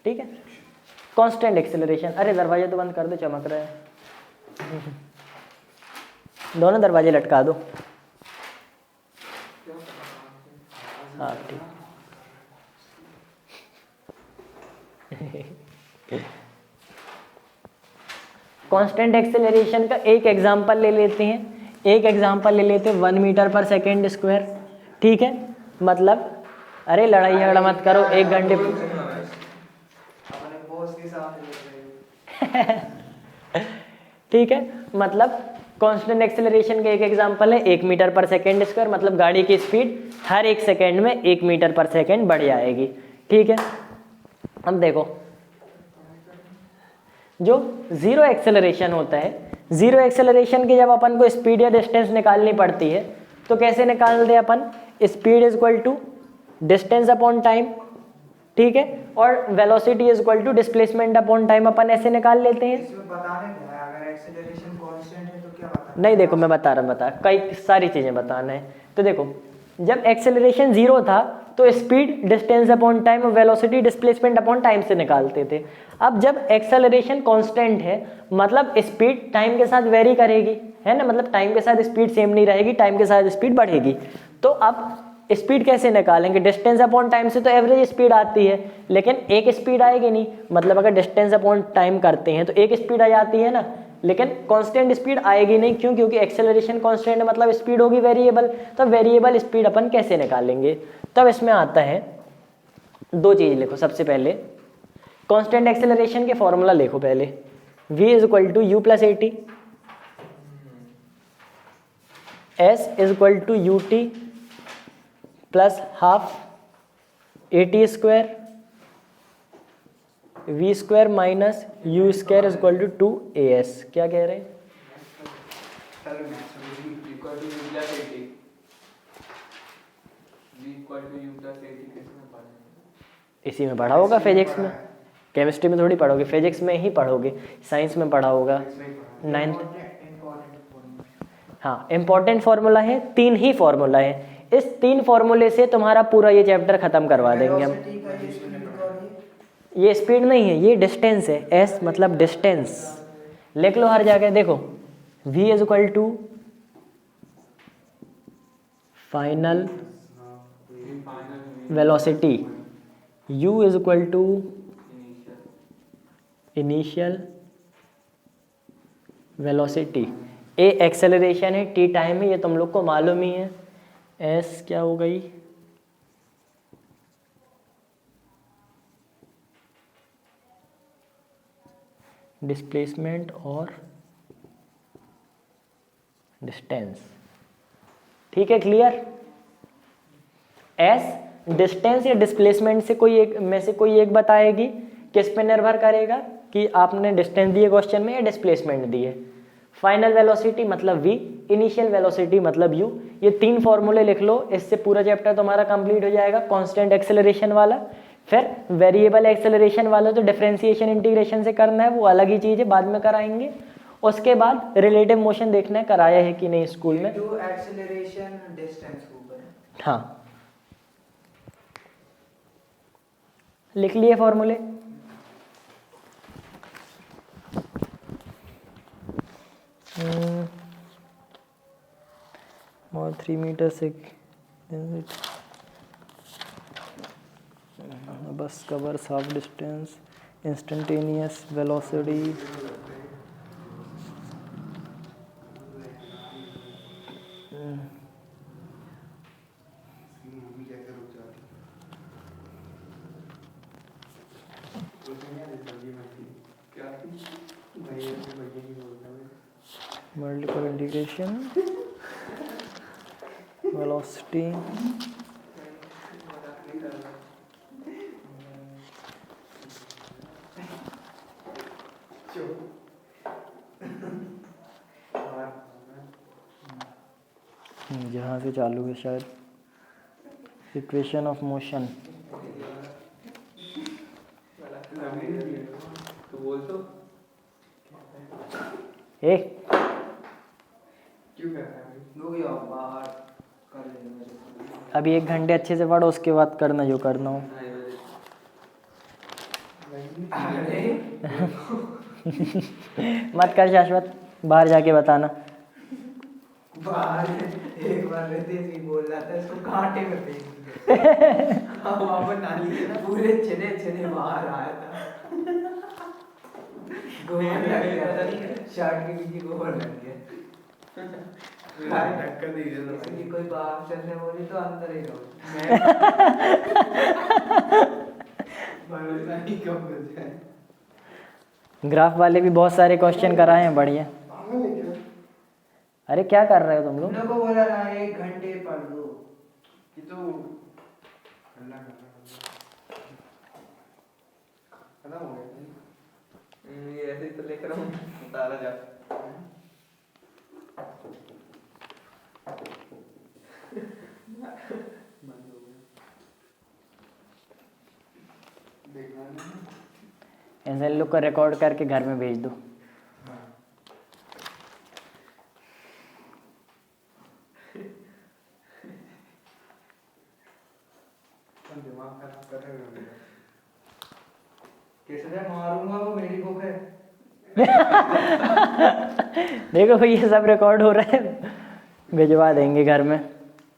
ठीक है। Constant acceleration, अरे दरवाजे तो बंद कर दो, चमक रहा है। दोनों दरवाजे लटका दो। हाँ ठीक। कांस्टेंट एक्सेलरेशन का एक एग्जांपल ले लेते हैं, 1 मीटर पर सेकेंड स्क्वायर। ठीक है, मतलब अरे लड़ाई झगड़ा मत करो, 1 घंटे ठीक है, मतलब कांस्टेंट एक्सेलरेशन का एक एग्जांपल है 1 मीटर पर सेकेंड स्क्वायर, मतलब गाड़ी की स्पीड हर 1 सेकेंड में 1 मीटर पर सेकेंड बढ़ जाएगी। ठीक है, अब देखो जो जीरो एक्सेलरेशन होता है, जीरो एक्सेलरेशन की जब अपन को स्पीड या डिस्टेंस निकालनी पड़ती है तो कैसे निकालते हैं अपन, speed is equal to distance upon time. ठीक है, और velocity is equal to displacement upon time, अपन ऐसे निकाल लेते हैं। इसमें बताने क्या है, अगर एक्सेलरेशन कांस्टेंट है तो क्या बताना? नहीं देखो मैं बता रहा कई सारी चीजें बताना है। तो देखो जब एक्सेलरेशन जीरो था तो स्पीड डिस्टेंस अपॉन टाइम और वेलोसिटी डिस्प्लेसमेंट अपॉन टाइम से निकालते थे। अब जब एक्सेलरेशन कांस्टेंट है मतलब स्पीड टाइम के साथ वेरी करेगी, है ना, मतलब टाइम के साथ स्पीड सेम नहीं रहेगी, टाइम के साथ स्पीड बढ़ेगी। तो अब स्पीड कैसे निकालेंगे, डिस्टेंस अपॉन टाइम से तो एवरेज स्पीड आती है, लेकिन एक स्पीड आएगी नहीं, मतलब अगर डिस्टेंस अपॉन टाइम करते हैं तो एक स्पीड आ जाती है ना, लेकिन कांस्टेंट स्पीड आएगी नहीं। क्यों? क्योंकि एक्सेलरेशन कांस्टेंट मतलब स्पीड होगी वेरिएबल। तो वेरिएबल स्पीड अपन कैसे निकालेंगे, तब इसमें आता है दो चीज लिखो। सबसे पहले कांस्टेंट एक्सेलरेशन के फॉर्मूला लिखो पहले, v is equal to u plus a t, S is equal to u t plus half a t square, v square minus you square is equal to 2as। क्या कह रहे हैं? इसी में पढ़ा होगा फिजिक्स में, केमिस्ट्री में थोड़ी पढ़ोगे, फिजिक्स में ही पढ़ोगे, साइंस में पढ़ा होगा 9th। हाँ इंपॉर्टेंट फॉर्मूला है, 3 ही फॉर्मूला है, इस 3 फॉर्मूले से तुम्हारा पूरा ये चैप्टर खत्म करवा देंगे हम। ये स्पीड नहीं है, ये डिस्टेंस है, एस मतलब डिस्टेंस, लिख लो हर जगह। देखो v is equal to final velocity, u is equal to initial velocity, a acceleration है, t टाइम है, ये तुम लोग को मालूम ही है। s क्या हो गई, डिस्प्लेसमेंट और डिस्टेंस। ठीक है, क्लियर। एस डिस्टेंस या डिस्प्लेसमेंट से कोई एक में से कोई एक बताएगी, किस पे निर्भर करेगा कि आपने डिस्टेंस दिए क्वेश्चन में या डिस्प्लेसमेंट दिए। फाइनल वेलोसिटी मतलब v, इनिशियल वेलोसिटी मतलब u। ये 3 फॉर्मूले लिख लो, इससे पूरा चैप्टर तुम्हारा कंप्लीट हो जाएगा। कांस्टेंट एक्सेलरेशन वाला, फिर वेरिएबल एक्सेलरेशन वाला तो डिफरेंशिएशन इंटीग्रेशन से करना है, वो अलग ही चीज़ है, बाद में कराएंगे। उसके बाद रिलेटिव मोशन देखना है, कराया है कि नहीं स्कूल में। एक्सेलरेशन डिस्टेंस के ऊपर। हाँ लिख लिए फॉर्मूले। और 3 मीटर से बस covers half distance, instantaneous velocity, multiple integration, velocity, जहाँ से चालू है शायद, इक्वेशन ऑफ मोशन। तो बोल तो एक क्यों कर रहा है बाहर कर लेना। अभी 1 घंटे अच्छे से पढ़ो, उसके बाद करना जो करना हो। अरे मत कर शाश्वत, बाहर जाके बताना। बाहर एक बार रितेश भी बोल रहा था इसको कांटे में फेंक दिया। अब वहाँ पर नाली के ना पूरे चने चने बाहर आया था। गोबर लग गया था, शर्ट के पीछे गोबर लग गया। टक्कर दे दिया था इसलिए कोई बाप चलने बोली तो अंदर ही रहो। भरोसा नहीं कब हो जाए। ग्राफ वाले भी बहुत सारे क्वेश्चन कराए हैं, बढ़िया। पागल है क्या? अरे क्या कर रहे हो तुम लोग? तुमने को बोला ना 1 घंटे पढ़ लो। ये तो अल्लाह खत्म हो गया। ये ऐसे ही तो लेकर हूँ उतारा जा। बंद हो गया। देखना नहीं। ऐसे लोग को रिकॉर्ड करके घर में भेज दो। दिमाग खराब कर रहे हो। किसने मारूंगा वो मेरी बुक है। देखो भाई ये सब रिकॉर्ड हो रहा है, भिजवा देंगे घर में।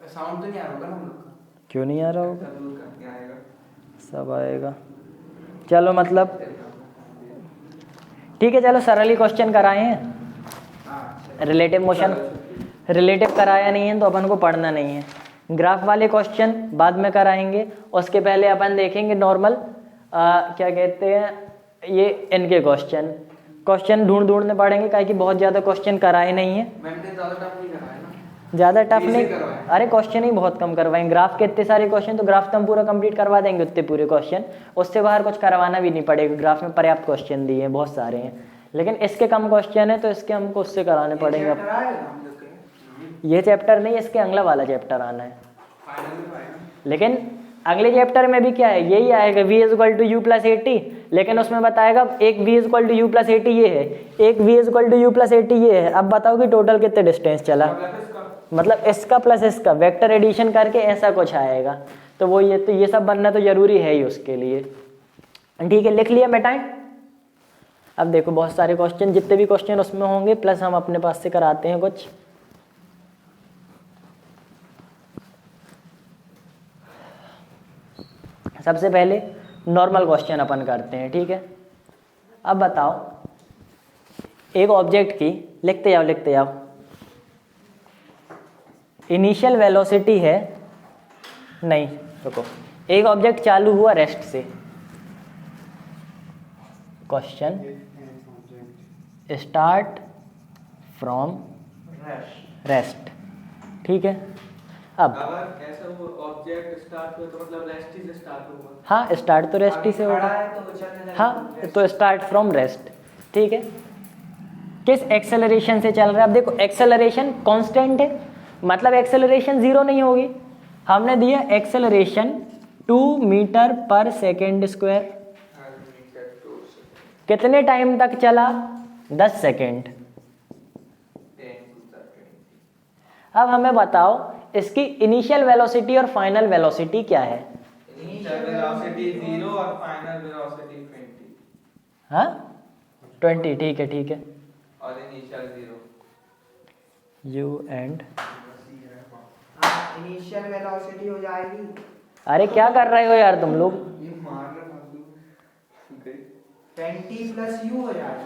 साउंड तो नहीं आ रहा होगा ना हम लोग का? क्यों नहीं आ रहा होगा? सब दूर करके आएगा। सब आएगा। चलो मतलब ठीक है, चलो सरल ही क्वेश्चन कराए हैं। रिलेटिव मोशन रिलेटिव कराया नहीं है तो अपन को पढ़ना नहीं है। ग्राफ वाले क्वेश्चन बाद में कराएंगे, उसके पहले अपन देखेंगे नॉर्मल क्या कहते हैं ये इनके क्वेश्चन ढूंढने पड़ेंगे, काहे कि बहुत ज़्यादा क्वेश्चन कराए नहीं है। मैंने ज़्यादा टफ नहीं कराया ना। ज़्यादा टफ Easy नहीं, करवाए। अरे क्वेश्चन ही बहुत कम करवाएंगे। ग्राफ के इतने सारे क्वेश्चन तो ग्राफ तो हम पूरा कंप्लीट करवा देंगे, उतने पूरे क्वेश्चन, उससे बाहर कुछ करवाना भी नहीं पड़ेगा। ग्राफ में पर्याप्त क्वेश्चन दिए हैं, बहुत सारे हैं, लेकिन इसके कम क्वेश्चन है तो इसके हमको उससे कराने पड़ेंगे। चैप्टर आएगा हम लोग के। ये चैप्टर नहीं, इसके अगला वाला चैप्टर आना है। फाइनल में आएगा। लेकिन अगले चैप्टर में भी क्या है, यही आएगा v equal to u plus 80, लेकिन उसमें बताएगा एक v equal to u plus 80 ये है, एक v equal to u plus 80 ये है। अब बताओ कि टोटल कितने डिस्टेंस चला, मतलब इसका प्लस इसका वेक्टर एडिशन करके ऐसा कुछ आएगा। तो वो ये सब बनना तो जरूरी है ही उसके लिए। ठीक है, लिख लिया मिटाएं। अब देखो बहुत सारे क्वेश्चन, जितने भी क्वेश्चन उसमें होंगे प्लस हम अपने पास से कराते हैं कुछ। सबसे पहले नॉर्मल क्वेश्चन अपन करते हैं, ठीक है। अब बताओ एक ऑब्जेक्ट की, लिखते जाओ, इनिशियल वेलोसिटी है, नहीं रुको, एक ऑब्जेक्ट चालू हुआ रेस्ट से। क्वेश्चन स्टार्ट फ्रॉम रेस्ट, ठीक है। अब अगर ऐसा वो ऑब्जेक्ट स्टार्ट हुआ तो मतलब रेस्ट ही से स्टार्ट होगा। हाँ, स्टार्ट तो रेस्ट ही से खड़ा होगा। है तो वो चलने लगे। हाँ, तो स्टार्ट फ्रॉम रेस्ट, ठीक है। किस एक्सेलरेशन से चल रहा है? अब देखो एक्सेलरेशन कांस्टेंट है, मतलब एक्सेलरेशन 0 नहीं होगी। हमने दिया acceleration 2 metre per second square, कितने टाइम तक चला? 10 सेकेंड। अब हमें बताओ इसकी इनिशियल वेलोसिटी और फाइनल वेलोसिटी क्या है? इनिशियल वेलोसिटी 0 और फाइनल वेलोसिटी 20 हाँ 20, ठीक है। और initial 0। You and initial velocity हो जाएगी। अरे क्या कर रहे हो यार तुम लोग? ये मारना फालतू 20 प्लस u हो जाएगा।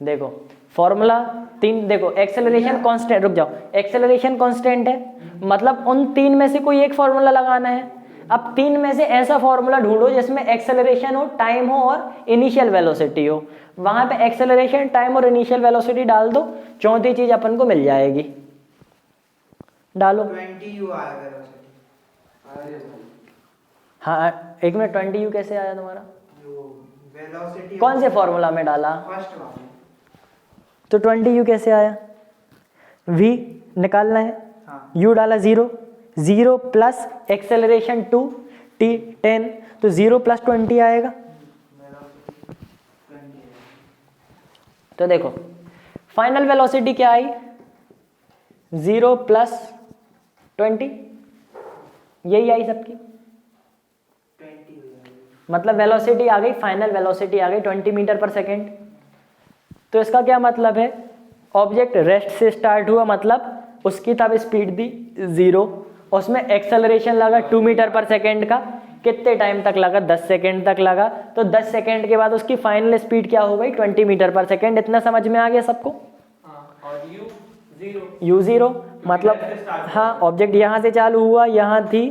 देखो फॉर्मूला 3, देखो एक्सेलरेशन कांस्टेंट, रुक जाओ, एक्सेलरेशन कांस्टेंट है, मतलब उन 3 में से कोई एक फॉर्मूला लगाना है। अब 3 में से ऐसा फॉर्मूला ढूंढो जिसमें एक्सेलरेशन हो, टाइम हो और इनिशियल वेलोसिटी हो। वहां पे एक्सेलरेशन, टाइम और इनिशियल वेलोसिटी डाल दो, चौथी चीज अपन को मिल जाएगी। डालो। 20 u आएगा वेलोसिटी। अरे भाई हाँ एक मिनट, 20u कैसे आया तुम्हारा? वेलोसिटी कौन से फॉर्मूला में डाला? फर्स्ट वाला। तो 20u कैसे आया? v निकालना है, हाँ u डाला 0 प्लस एक्सेलरेशन 2 t 10, तो 0 प्लस 20 आएगा। वेलोसिटी 20 है। तो देखो फाइनल वेलोसिटी क्या आई? 0 प्लस 20, यही आई सबकी। 20 हो जाएगी। मतलब वेलोसिटी आ गई, फाइनल वेलोसिटी आ गई 20 मीटर पर सेकेंड। तो इसका क्या मतलब है, ऑब्जेक्ट रेस्ट से स्टार्ट हुआ मतलब उसकी तब स्पीड दी 0, उसमें एक्सेलरेशन लगा 2 मीटर पर सेकेंड का, कितने टाइम तक लगा, 10 सेकेंड तक लगा। तो 10 सेकेंड के बाद उसकी फाइनल स्पीड क्या हो गई, 20 मीटर पर सेकेंड। इतना समझ में आ गया सबको। और u0 मतलब हाँ, ऑब्जेक्ट यहाँ से चालू हुआ, यहाँ थी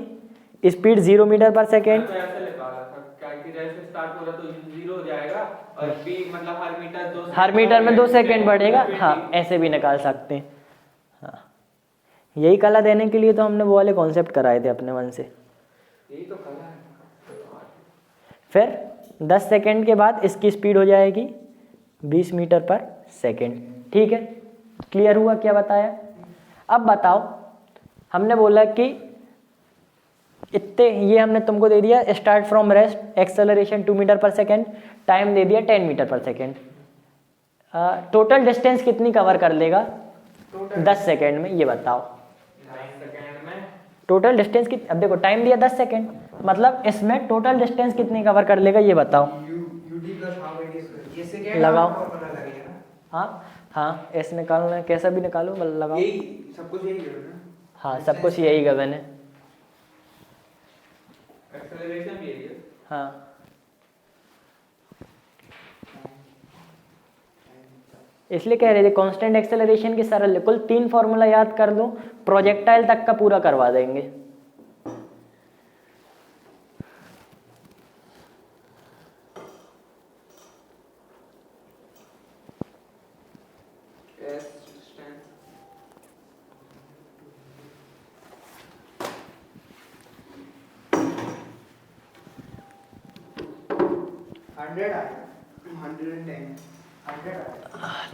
स्पीड 0 मीटर पर सेकेंड। तो ऐसे लिखा था क्या कि रेस्ट स्टार्ट हो रहा तो u0 हो जाएगा और b मतलब हर मीटर में 2 सेकेंड बढ़ेगा। हाँ, ऐसे भी निकाल सकते हैं। हाँ, यही कला देने के लिए तो हमने वो वाले कॉन्सेप्ट कराए थे अपने मन से। यही तो कला है। फिर 10 सेकेंड के बाद इसकी स्पीड हो जाएगी 20 मीटर पर सेकेंड। ठीक है, क्लियर हुआ क्या बताया। अब बताओ, हमने बोला कि इतने, ये हमने तुमको दे दिया start from rest, acceleration 2 metre per second, time दे दिया 10 metre per second. Total distance कितनी कवर कर लेगा 10 सेकेंड में, ये बताओ। 9 सेकंड में टोटल डिस्टेंस की, अब देखो टाइम दिया 10 सेकेंड, मतलब इसमें टोटल डिस्टेंस कितनी कवर कर लेगा ये बताओ। ये सेकेंड लगाओ। फॉर्मूला लगेगा ना। हाँ हाँ, ऐसे निकालना है, कैसा भी निकालो, बस लगाओ। यही सब कुछ यही है ना। हाँ, सब कुछ यही गवन है। एक्सेलरेशन भी है। हाँ, इसलिए कह रहे थे कांस्टेंट एक्सेलरेशन की सरल है। कुल 3 फॉर्मूला याद कर दो, प्रोजेक्टाइल तक का पूरा करवा देंगे।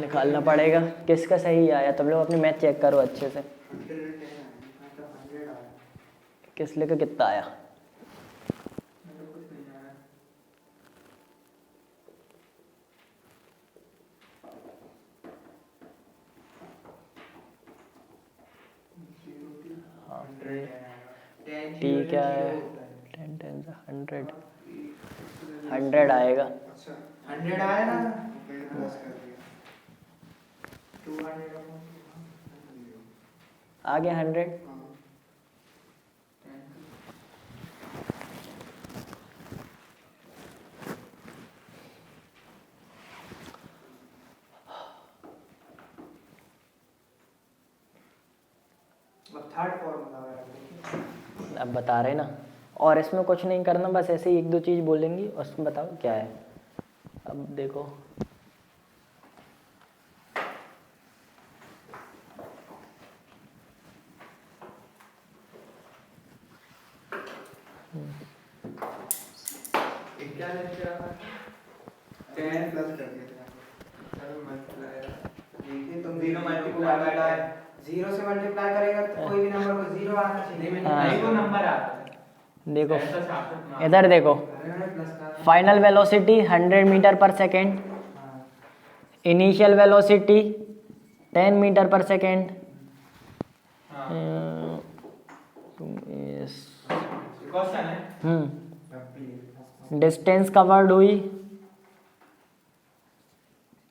निकालना पड़ेगा किसका सही आया। तुम लोग अपनी मैथ चेक करो अच्छे से, किस लेकर कितना आया। ठीक क्या है, 10 10 100 100 आएगा। 100 आया ना। 200 आ गया 100। थर्ड फॉर्मूला अब बता रहे ना, और इसमें कुछ नहीं करना, बस ऐसे ही 1-2 चीज़ बोलेंगी, उसमें बताओ क्या है। अब देखो, क्या लेके रखा 10 प्लस कर दिया। तुम 0 मल्टीप्लाई 0 से मल्टीप्लाई करेगा तो कोई भी नंबर को 0 आना चाहिए। हाँ। वो नंबर आता है। देखो ऐसा छापना। इधर देखो, प्लस का final velocity 100 metre per second, initial velocity 10 metre per second, question है। डिस्टेंस कवर्ड हुई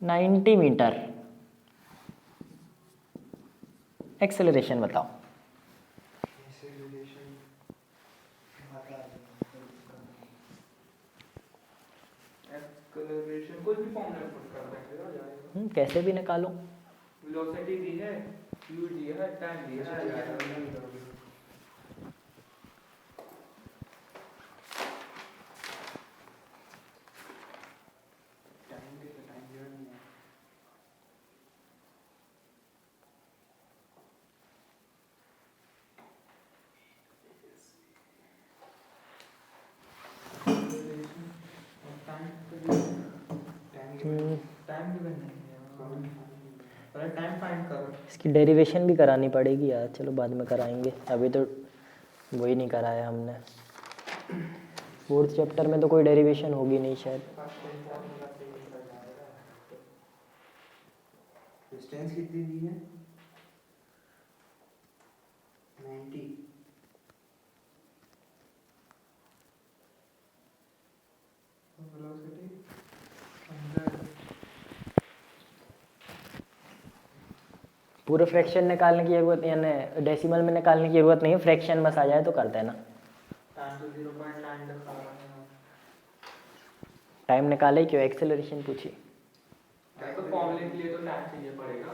90 मीटर। एक्सेलरेशन बताओ। एक्सेलरेशन कोई भी फॉर्मूला पुट कर सकते हो जाएगा। कैसे भी निकालो। वेलोसिटी दी है, u दी है, टाइम दी है, आ जाएगा। टाइम फाइंड करो। इसकी डेरिवेशन भी करानी पड़ेगी यार, चलो बाद में कराएंगे, अभी तो वही नहीं कराया हमने। 4th चैप्टर में तो कोई डेरिवेशन होगी नहीं शायद। डिस्टेंस कितनी दी है 90। वेलोसिटी 100 पूरे फ्रैक्शन निकालने की जरूरत, यानी डेसिमल में निकालने की जरूरत नहीं है, फ्रैक्शन बस आ जाए तो कर देना। टाइम तो 0.9 दिखा रहा है। टाइम निकाले क्यों, एक्सेलरेशन पूछी। तो फॉर्मूले के लिए तो टाइम चाहिए पड़ेगा।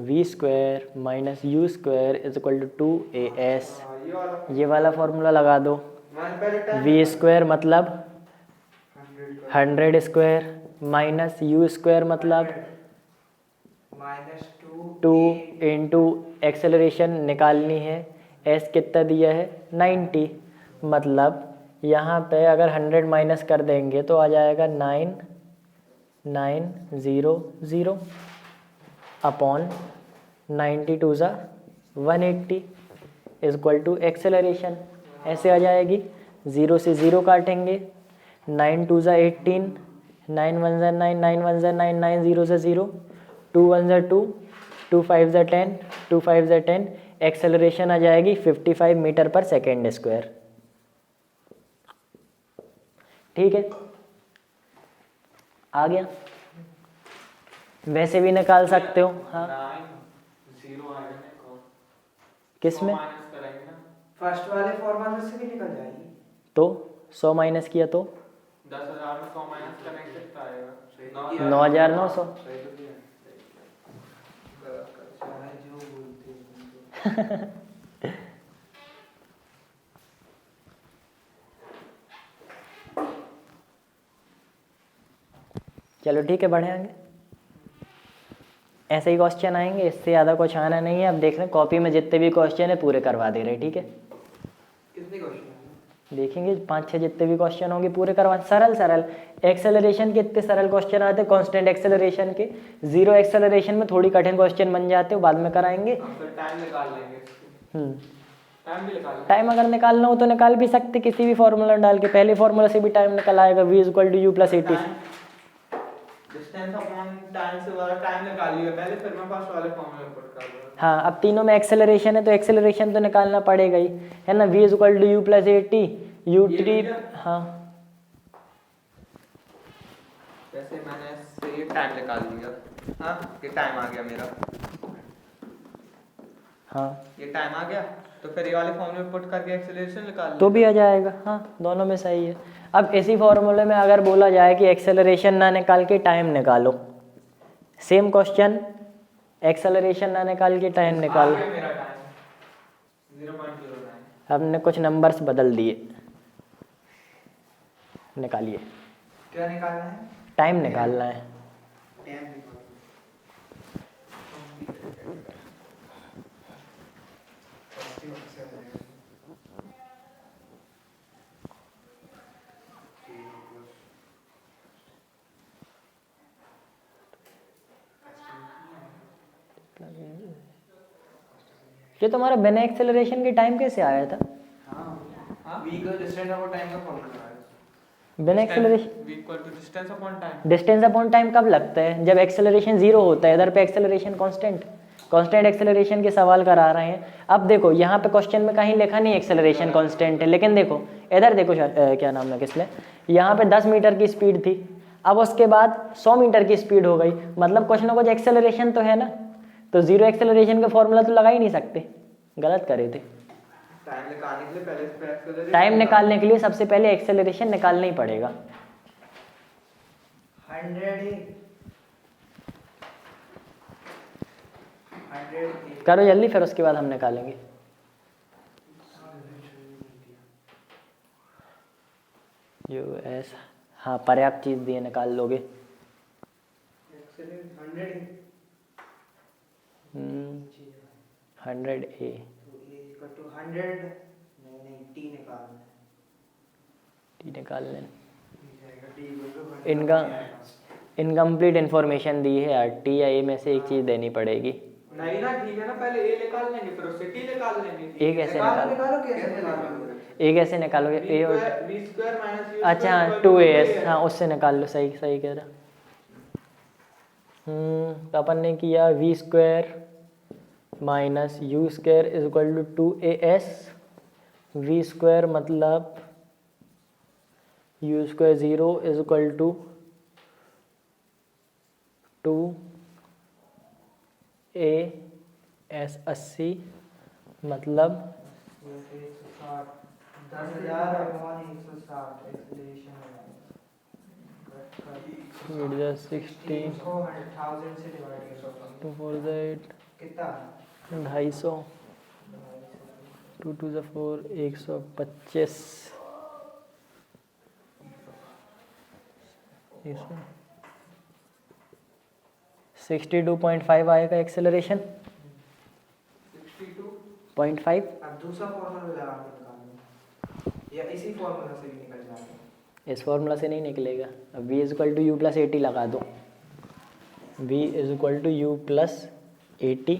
V square minus you square is equal to 2as, ये वाला ये वाला फॉर्मूला लगा दो। मैंने पहले टाइम वी स्क्वायर मतलब 100 100 स्क्वायर माइनस यू स्क्वायर मतलब -2 2 इंटू एक्सेलरेशन निकालनी है, एस कितना दिया है 90, मतलब यहाँ पे अगर 100 माइनस कर देंगे तो आ जाएगा 9900 अपॉन 90 टू ज़ा 180 इज इक्वल टू एक्सेलरेशन, ऐसे आ जाएगी। 0 से 0 काटेंगे, 9 टू ज़ा 18, 9 1 ज़ा 9, 9 1 ज़ा 9, 9 0 ज़ा 0, 2 1 ज़ा 2, 2 5 ज़ा 10, 2 5 ज़ा 10, एक्सेलरेशन आ जाएगी 55 मीटर पर सेकेंड स्क्वायर। ठीक है, आ गया। वैसे भी निकाल सकते हो। हाँ 9 0 आ जाने को किस में, माइनस करेंगे ना, फर्स्ट वाले फॉर्मूले से भी निकल जाएगी। तो 100 माइनस किया तो 10,000 में 100 माइनस करेंगे कितना आएगा? 9,900। सही तो दिया। गलत कर चाहे जो बोलते हैं। चलो ठीक है, बढ़े आगे। ऐसे ही क्वेश्चन आएंगे, इससे ज़्यादा कुछ आना नहीं है। अब देख रहे हैं कॉपी में जितने भी क्वेश्चन है पूरे करवा दे रहे, ठीक है। कितने क्वेश्चन देखेंगे 5-6 जितने भी क्वेश्चन होंगे पूरे करवा, सरल सरल। एक्सेलरेशन के इतने सरल क्वेश्चन आते हैं, कांस्टेंट एक्सेलरेशन के। जीरो एक्सेलरेशन में थोड़ी कठिन क्वेश्चन बन जाते हो, बाद में कराएंगे। हम फिर टाइम निकाल लेंगे इसके। टाइम भी निकाल लेंगे। टाइम अगर निकालना हो तो निकाल भी सकते, किसी भी फॉर्मूला डाल के। पहले फॉर्मूला से भी टाइम निकल आएगा, v equal to u plus 80। Distance upon time से वाला टाइम निकाल लिया पहले, फिर मैं फर्स्ट वाले फॉर्मूले पुट कर दूंगा। हाँ, अब तीनों में एक्सेलरेशन है तो एक्सेलरेशन तो निकालना पड़ेगा ही, है ना। v equal to u plus 80 u3। हाँ जैसे मैंने से ये टाइम निकाल लिया, हाँ ये टाइम आ गया मेरा, हाँ ये टाइम आ गया, तो फिर ये वाले फॉर्मूले पुट करके एक्सेलरेशन निकाल तो भी आ जाएगा। हाँ, दोनों में सही है। अब इसी फॉर्मूले में अगर बोला जाए कि एक्सेलरेशन ना निकाल के टाइम निकालो, सेम क्वेश्चन, एक्सेलरेशन ना निकाल के टाइम निकालो। आ गया मेरा टाइम 0.09। हमने कुछ नंबर्स बदल दिए, निकालिए। क्या निकालना है? टाइम निकालना है। टाइम निकालना। ये तुम्हारा बिना एक्सेलरेशन के टाइम कैसे आया था? हाँ, v का डिस्टेंस अपॉन टाइम का फॉर्मूला है। बिना acceleration, v equal to distance upon time. Distance upon time कब लगता है? जब एक्सेलरेशन 0 होता है। इधर पे एक्सेलरेशन कांस्टेंट, कांस्टेंट एक्सेलरेशन के सवाल करा रहे हैं। अब देखो यहाँ पे क्वेश्चन में कहीं लिखा नहीं एक्सेलरेशन कांस्टेंट है, लेकिन देखो इधर देखो क्या नाम है किसने, यहाँ पे 10 मीटर की स्पीड थी, अब उसके बाद 100 मीटर की स्पीड हो गई, मतलब कुछ ना कुछ एक्सेलरेशन तो है ना। तो जीरो एक्सेलरेशन का फॉर्मूला तो लगा ही नहीं सकते, गलत करे थे। टाइम निकालने के लिए पहले इस पे एक्सेलरेशन, टाइम निकालने के लिए सबसे पहले एक्सेलरेशन निकालना ही पड़ेगा। 100 करो जल्दी, फिर उसके बाद हम निकालेंगे। यूएस, हाँ पर्याप्त चीज दिए, निकाल लोगे। 100A तो 100 नहीं t निकालना है। टी निकाल लें। जाएगा t इक्वल टू 100। इनका इनकम्प्लीट इन्फॉर्मेशन दी है यार, टी या ए में से एक चीज़ देनी पड़ेगी। नहीं ना, ठीक है ना, पहले ए निकाल लेंगे फिर उससे टी निकाल लेंगे। ए कैसे निकालो? निकालो कैसे निकालोगे? ए कैसे निकालोगे? ए और v स्क्वायर माइनस u अच्छा हाँ 2as, हाँ उससे निकाल लो, सही सही कह रहा। तो अपन ने किया v square minus you square is equal to 2as। v square मतलब u square 0 is equal to 2 a s 80 मतलब 10,000 अपॉन 160 एक्सेलरेशन इट इज 60 इसको 1000 से डिवाइड करो 2 4 8 कितना 250 2 2 4 125 62.5 आएगा एक्सेलरेशन 62.5। अब दूसरा फॉर्मूला लगा के निकालो या इसी फॉर्मूला से भी निकल जाएगा। इस फॉर्मूला से नहीं निकलेगा। अब v is equal to u plus 80 लगा दो। v is equal to u plus 80।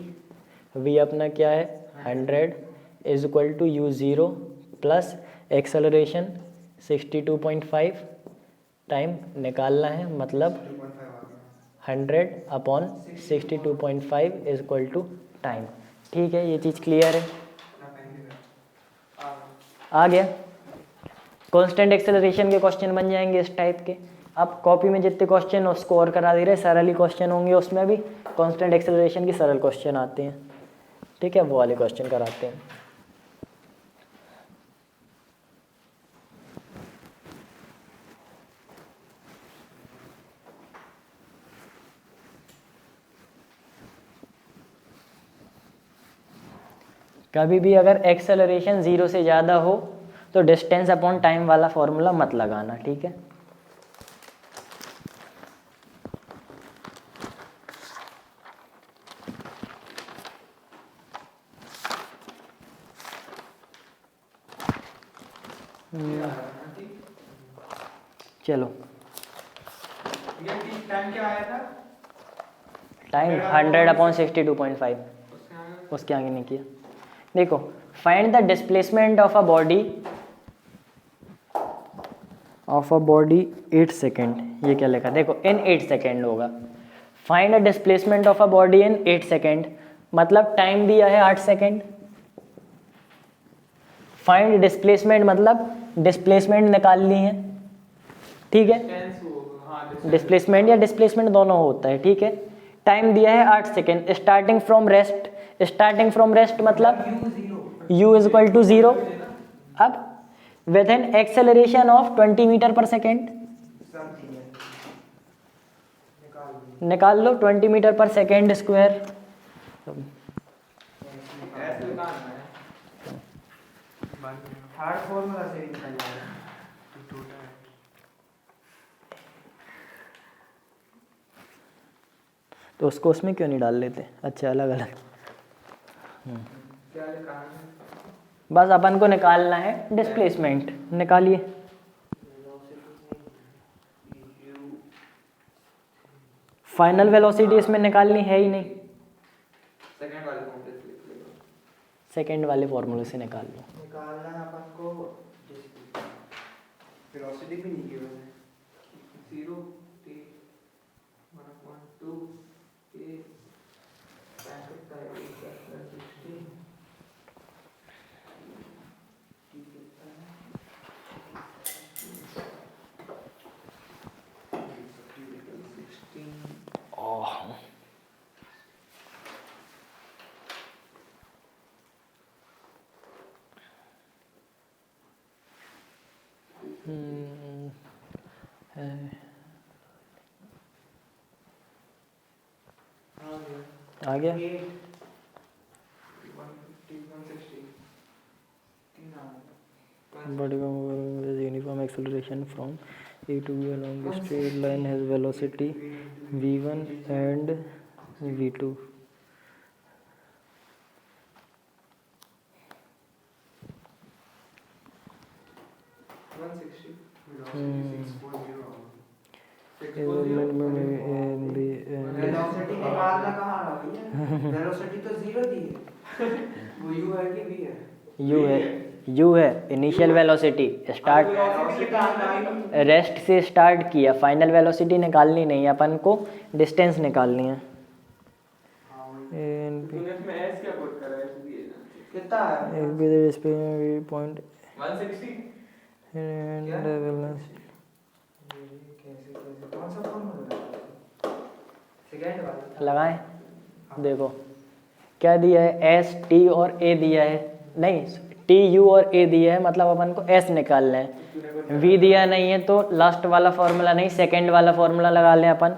v अपना क्या है 100 is equal to u 0 plus acceleration 62.5 time निकालना है, मतलब 100 upon 62.5 is equal to time. ठीक है, ये चीज़ क्लियर है। आ गया। कांस्टेंट एक्सेलरेशन के क्वेश्चन बन जाएंगे इस टाइप के। अब कॉपी में जितने क्वेश्चन हो स्कोर करा दे रहे, सरल ही क्वेश्चन होंगे, उसमें भी कांस्टेंट एक्सेलरेशन की सरल क्वेश्चन आते हैं। ठीक है, वो वाले क्वेश्चन कराते हैं। कभी भी अगर एक्सेलरेशन 0 से ज़्यादा हो तो डिस्टेंस अपॉन टाइम वाला फॉर्मूला मत लगाना। ठीक है, चलो। टाइम क्या आया था? टाइम 100 अपॉन 62.5, उसके आगे नहीं किया। देखो, find the displacement of a body 8 second. ये क्या लिखा, देखो इन 8 सेकेंड होगा। Find the displacement of a body in 8 second, मतलब टाइम दिया है 8 सेकेंड। फाइंड डिस्प्लेसमेंट मतलब डिस्प्लेसमेंट निकालनी है। ठीक है, डिस्प्लेसमेंट या डिस्प्लेसमेंट दोनों होता है। ठीक है, टाइम दिया है 8 सेकेंड। स्टार्टिंग फ्रॉम रेस्ट मतलब u इज इक्वल टू 0। अब with an acceleration of 20 metre per second निकाल लो 20 metre per second square. Third formula से निकल जाएगा। तो उसको उसमें क्यों नहीं डाल लेते? अच्छा, अलग अलग। क्या लिखा है? बस अपन को निकालना है डिस्प्लेसमेंट। निकालिए। फाइनल वेलोसिटी इसमें निकालनी है ही नहीं, सेकेंड वाले फॉर्मूले से निकाल लो। निकालना है अपन को वेलोसिटी भी नहीं गिवन है। 0 t 1.2 a tan कितना है 16 आ गया। 150 Body with uniform acceleration from A to B along a straight line has velocity v1 and v2. Velocity निकालना कहाँ रहा भैया? वेलोसिटी तो 0 दी है। वो u है कि v है? u है इनिशियल वेलोसिटी। स्टार्ट रेस्ट से स्टार्ट किया, फाइनल वेलोसिटी निकालनी नहीं है अपन को, डिस्टेंस निकालनी है। तूने इसमें s क्या पुट करा है? कितना है? 160 क्या? कौन सा फॉर्मूला सेकंड वाला लगाएं, देखो क्या दिया है, एस टी और ए दिया है, नहीं टी यू और ए दिया है, मतलब अपन को एस निकालना है। वी दिया नहीं है तो लास्ट वाला फॉर्मूला नहीं, सेकंड वाला फॉर्मूला लगा लें अपन।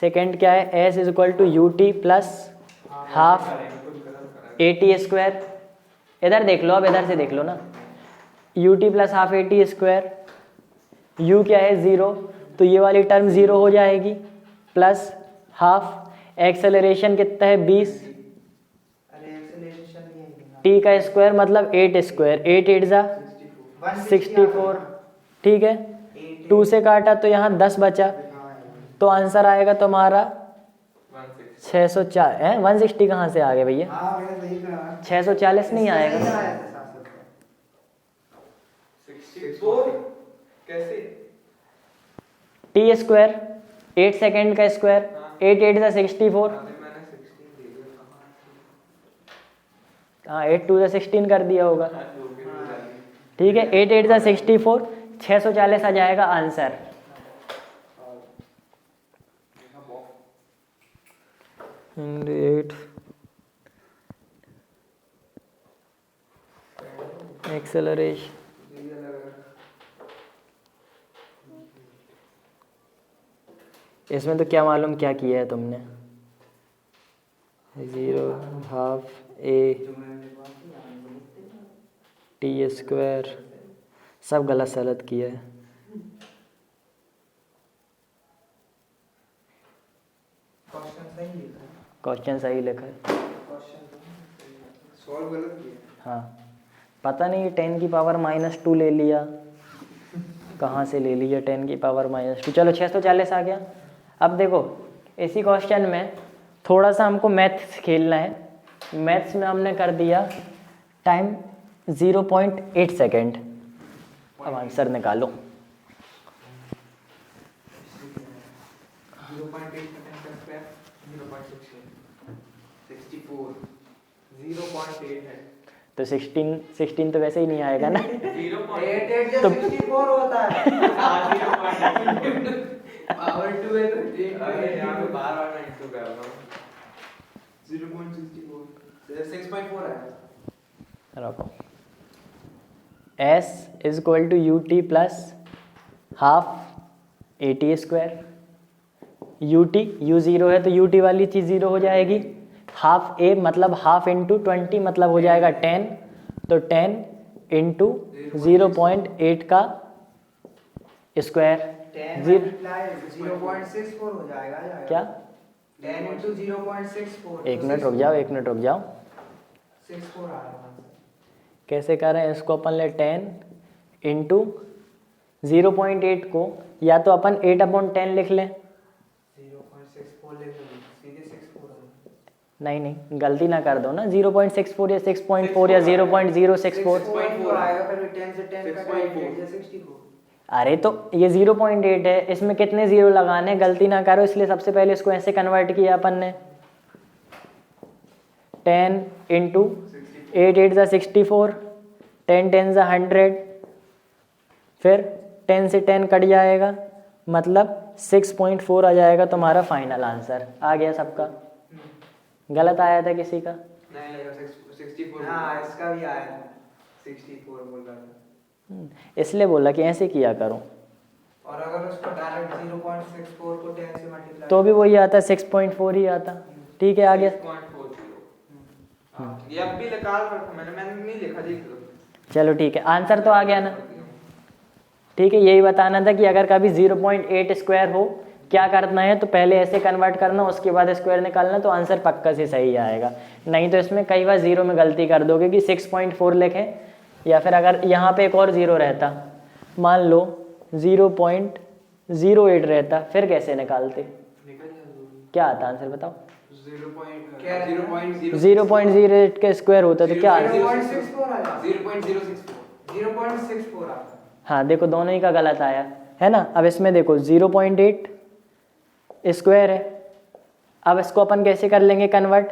सेकंड क्या है, S is equal to u t plus half a t square. इधर देख लो, अब इधर से देख लो ना, u t plus half a t square, u क्या है 0, तो ये वाली टर्म 0 हो जाएगी, प्लस हाफ एक्सेलरेशन कितना है 20, अरे एक्सेलरेशन नहीं है टी का स्क्वायर मतलब 8 स्क्वायर, 8 8 जा 64, ठीक है। 2 से काटा तो यहाँ 10 बचा, तो आंसर आएगा तुम्हारा 604 है। 160 कहाँ से आ गए भैया, हाँ मैंने सही कहा 640 नहीं आएगा। 64 कैसे? टी स्क्वायर 8 सेकेंड का स्क्वायर, 8 8 जा 64, मैंने 16 दे दिया हाँ 8 2 जा 16 कर दिया होगा, जो भी हो जाए। ठीक है। 8 8 जा 64, 640 आ जाएगा आंसर। एक्सेलरेशन इसमें तो क्या मालूम क्या किया है तुमने, 0 हाफ ए टी स्क्वायर, सब गलत सलत किया है। क्वेश्चन सही लिखा है, क्वेश्चन सही लिखा है, क्वेश्चन सॉल्व गलत किया। हाँ पता नहीं 10 की पावर -2 ले लिया, कहाँ से ले लिया 10 की पावर -2। चलो 640 आ गया। अब देखो इसी क्वेश्चन में थोड़ा सा हमको मैथ्स खेलना है। मैथ्स में हमने कर दिया टाइम 0.8 सेकेंड। अब आंसर निकालो। 0.8 सेकंड का स्क्वायर 0.64 0.8 है तो 16 तो वैसे ही नहीं आएगा ना। 8 8 जो 64 होता है पावर 2 है तो अरे यहाँ पे बार-बार मैं इंटू कर रहा हूँ। 0.64 6.4 है। रखो, S is equal to u t plus half a t square. U t u 0 है तो यू टी वाली चीज़ 0 हो जाएगी। हाफ ए मतलब हाफ इंटू 20 मतलब हो जाएगा 10, तो 10 इंटू 0.8 का स्क्वायर 0.64 हो जाएगा क्या। 10 into 0.64 एक मिनट रुक जाओ, एक मिनट रुक जाओ। 64 आ रहा है। कैसे कर रहे हैं इसको, अपन ले 10 इंटू 0.8 को या तो अपन 8/10 लिख लें। 0.64 ले लो, सीधे 64 है। नहीं नहीं गलती ना कर दो ना, 0.64 या 6.4 या 0.064। 6.4 आएगा, फिर 10 से 10 का 64। अरे तो ये 0.8 है, इसमें कितने जीरो लगाने, गलती ना करो, इसलिए सबसे पहले इसको ऐसे कन्वर्ट किया अपन ने। 10 इंटू 8 8 जा 64, 10 10 जा 100, फिर 10 से 10 कट जाएगा, मतलब 6.4 आ जाएगा तुम्हारा फाइनल आंसर। आ गया सबका, गलत आया था किसी का? नहीं लगा 64। हाँ इसका भी आया था 64 बोल रहा था। इसलिए बोला कि ऐसे किया करो, और अगर उसको डायरेक्ट 0.64 को 10 से मल्टीप्लाई तो भी वही आता, 6.4 ही आता। ठीक है, आ गया। 6.40। ये अब भी निकाल रखा मैंने नहीं लिखा, देख लो। चलो ठीक है, आंसर तो आ गया ना। ठीक है, यही बताना था कि अगर कभी 0.8 स्क्वायर हो क्या करना है, तो पहले ऐसे कन्वर्ट करना, उसके बाद स्क्वायर निकालना, तो आंसर पक्का से सही आएगा। नहीं तो इसमें कई बार जीरो में गलती कर दोगे कि 6.4 लिखें, या फिर अगर यहाँ पे एक और जीरो रहता, मान लो 0.08 रहता, फिर कैसे निकालते, क्या आता आंसर बताओ। 0.08 का स्क्वायर होता तो क्या आंसर। 0.64 आता। हाँ देखो दोनों ही का गलत आया है ना। अब इसमें देखो 0.8 स्क्वायर है, अब इसको अपन कैसे कर लेंगे कन्वर्ट,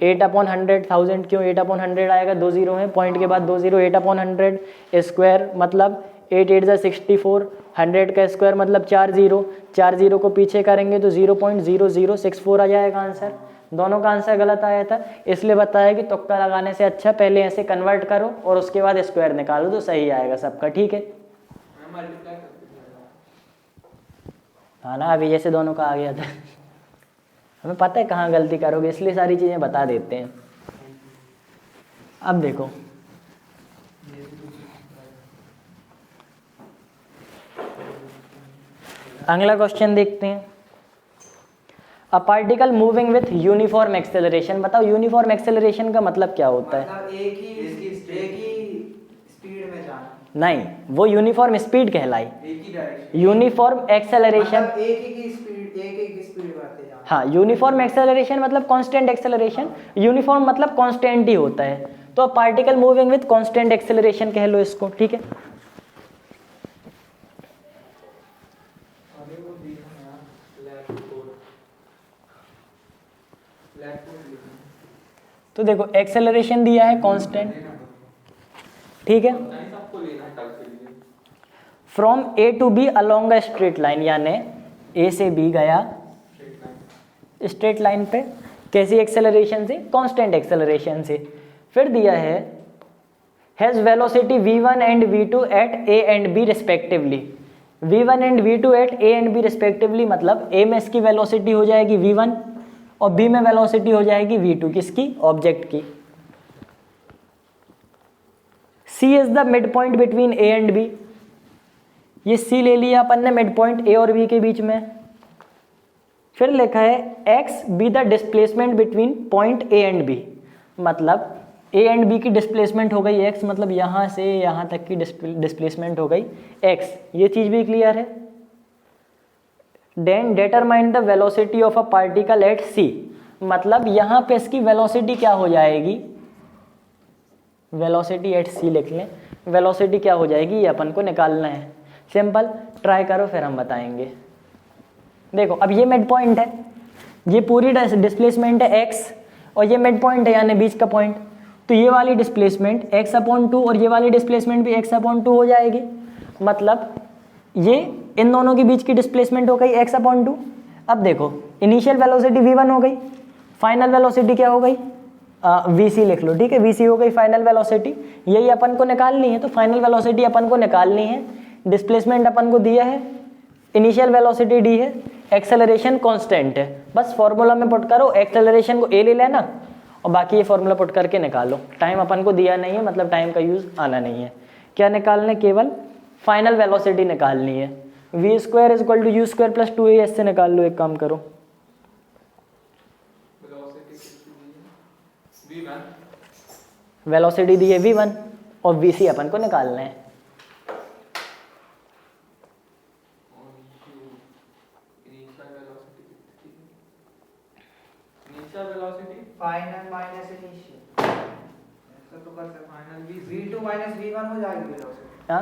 8/100, 1000 क्यों 8/100 आएगा, 2 जीरो हैं, पॉइंट के बाद 2 जीरो, 8/100 स्क्वायर मतलब 8 8 64, 100 का स्क्वायर मतलब 4 जीरो, 4 जीरो को पीछे करेंगे तो 0.0064 आ जाएगा आंसर। दोनों का आंसर गलत आया था, इसलिए बताया कि तुक्का लगाने से अच्छा पहले ऐसे कन्वर्ट करो और उसके बाद स्क्वायर निकालो तो सही आएगा सबका। ठीक है, हाँ ना, अभी जैसे दोनों का आ गया था। हमें पता है कहाँ गलती करोगे, इसलिए सारी चीज़ें बता देते हैं। अब देखो अगला क्वेश्चन देखते हैं। A particle moving with uniform acceleration. बताओ यूनिफॉर्म एक्सेलरेशन का मतलब क्या होता है? मतलब एक ही स्पीड में जाना। नहीं, वो यूनिफॉर्म स्पीड कहलाई। एक ही डायरेक्शन, यूनिफॉर्म एक्सेलरेशन, मतलब एक ही की स्पीड बढ़ते जाना। हाँ, यूनिफॉर्म एक्सेलरेशन मतलब कांस्टेंट एक्सेलरेशन, यूनिफॉर्म मतलब कांस्टेंट ही होता है। तो particle moving with constant acceleration कह लो इसको। ठीक है, तो देखो एक्सेलरेशन दिया है कांस्टेंट। ठीक है, सबको लेना है कल के लिए। From A to B along a straight line, यानी ए से बी गया स्ट्रेट लाइन पे, कैसी एक्सेलरेशन से? कांस्टेंट एक्सेलरेशन से। फिर दिया है has velocity v1 and v2 at A and B respectively. v1 and v2 at A and B respectively मतलब ए में इसकी वेलोसिटी हो जाएगी v1 और बी में वेलोसिटी हो जाएगी v2। किसकी? ऑब्जेक्ट की। c is the mid point between A and B. ये c ले लिया अपन ने मिड पॉइंट ए और बी के बीच में। फिर लिखा है x be the displacement between point A and B, मतलब ए एंड बी की डिस्प्लेसमेंट हो गई x, मतलब यहाँ से यहाँ तक की डिस्प्लेसमेंट हो गई x। ये चीज़ भी क्लियर है। Then determine the velocity of a particle at c, मतलब यहाँ पे इसकी वेलोसिटी क्या हो जाएगी? वेलोसिटी एट c लिख लें। वेलोसिटी क्या हो जाएगी ये अपन को निकालना है। सिंपल, ट्राई करो फिर हम बताएंगे। देखो अब ये मिड पॉइंट है, ये पूरी डिस्प्लेसमेंट है x और ये मिड पॉइंट है यानी बीच का पॉइंट, तो ये वाली डिस्प्लेसमेंट x/2 और ये वाली डिस्प्लेसमेंट भी x/2 हो जाएगी। मतलब ये इन दोनों के बीच की डिस्प्लेसमेंट हो गई x/2। अब देखो इनिशियल वेलोसिटी v1 हो गई, फाइनल वेलोसिटी क्या हो गई? vc लिख लो। ठीक है, vc हो गई फाइनल वेलोसिटी। यही अपन को निकालनी है, तो फाइनल वेलोसिटी अपन को निकालनी है। डिस्प्लेसमेंट अपन को दिया है, इनिशियल वेलोसिटी डी है, एक्सेलरेशन कांस्टेंट है। बस फॉर्मूला में पुट करो, एक्सेलरेशन को ए ले लेना और बाकी ये फॉर्मूला पुट करके निकालो। टाइम अपन को दिया नहीं है, मतलब टाइम का यूज आना नहीं है। क्या निकालना है? केवल फाइनल वेलोसिटी निकालनी है। v² = u² + 2a से निकाल लो। एक काम करो, वेलोसिटी दी है v1 और vc अपन को निकालना है। फाइनल माइनस इनिशियल, ऐसा तो कर सकते। फाइनल v2 माइनस v1 हो जाएगी वेलोसिटी।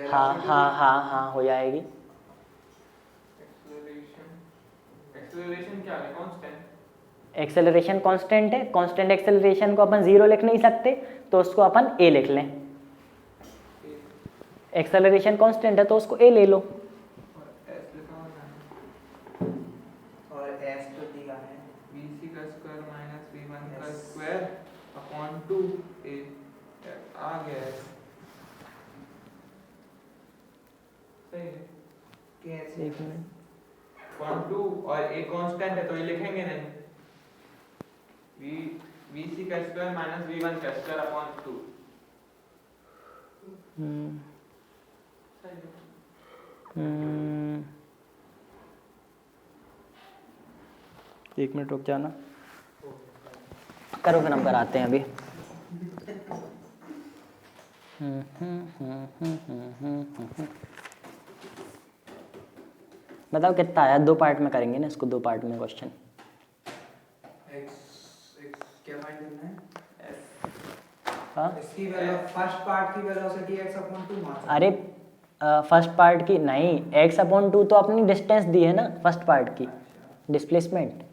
हाँ हो जाएगी। एक्सेलरेशन क्या है? कांस्टेंट। एक्सेलरेशन कांस्टेंट है। कांस्टेंट एक्सेलरेशन को अपन 0 लिख नहीं सकते, तो उसको अपन a लिख लें। एक्सेलरेशन कांस्टेंट है तो उसको a ले लो। और s तो दिया है vc का स्क्वायर माइनस v1 का स्क्वायर अपॉन 2a आ गया है। सही है। कैसे? एक मिनट, अपॉन 2 और a कांस्टेंट है तो ये लिखेंगे नहीं। vc का स्क्वायर माइनस v1 का स्क्वायर अपॉन 2। एक मिनट रुक जाना, करो फिर हम कराते हैं अभी। बताओ कितना आया? 2 पार्ट में करेंगे ना इसको, 2 पार्ट में क्वेश्चन। क्या फाइंड करना है? हाँ, इसकी फर्स्ट पार्ट की वेलोसिटी x/2 मान। अरे फर्स्ट पार्ट की नहीं, x/2 तो अपनी डिस्टेंस दी है ना फर्स्ट पार्ट की, डिस्प्लेसमेंट।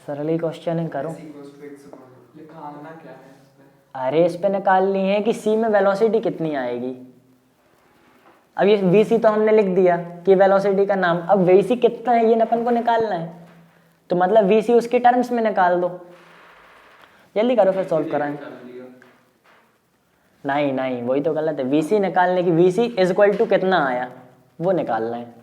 सरल ही क्वेश्चन है, करो। लिखाना क्या है इसमें? अरे इस पे निकालनी है कि सी में वेलोसिटी कितनी आएगी। अब ये वीसी तो हमने लिख दिया कि वेलोसिटी का नाम, अब वीसी कितना है ये अपन को निकालना है, तो मतलब वीसी उसके टर्म्स में निकाल दो। जल्दी करो फिर सॉल्व कराएं। नहीं नहीं वही तो गलत है, वीसी निकालने की, वीसी इज इक्वल टू कितना आया वो निकालना है।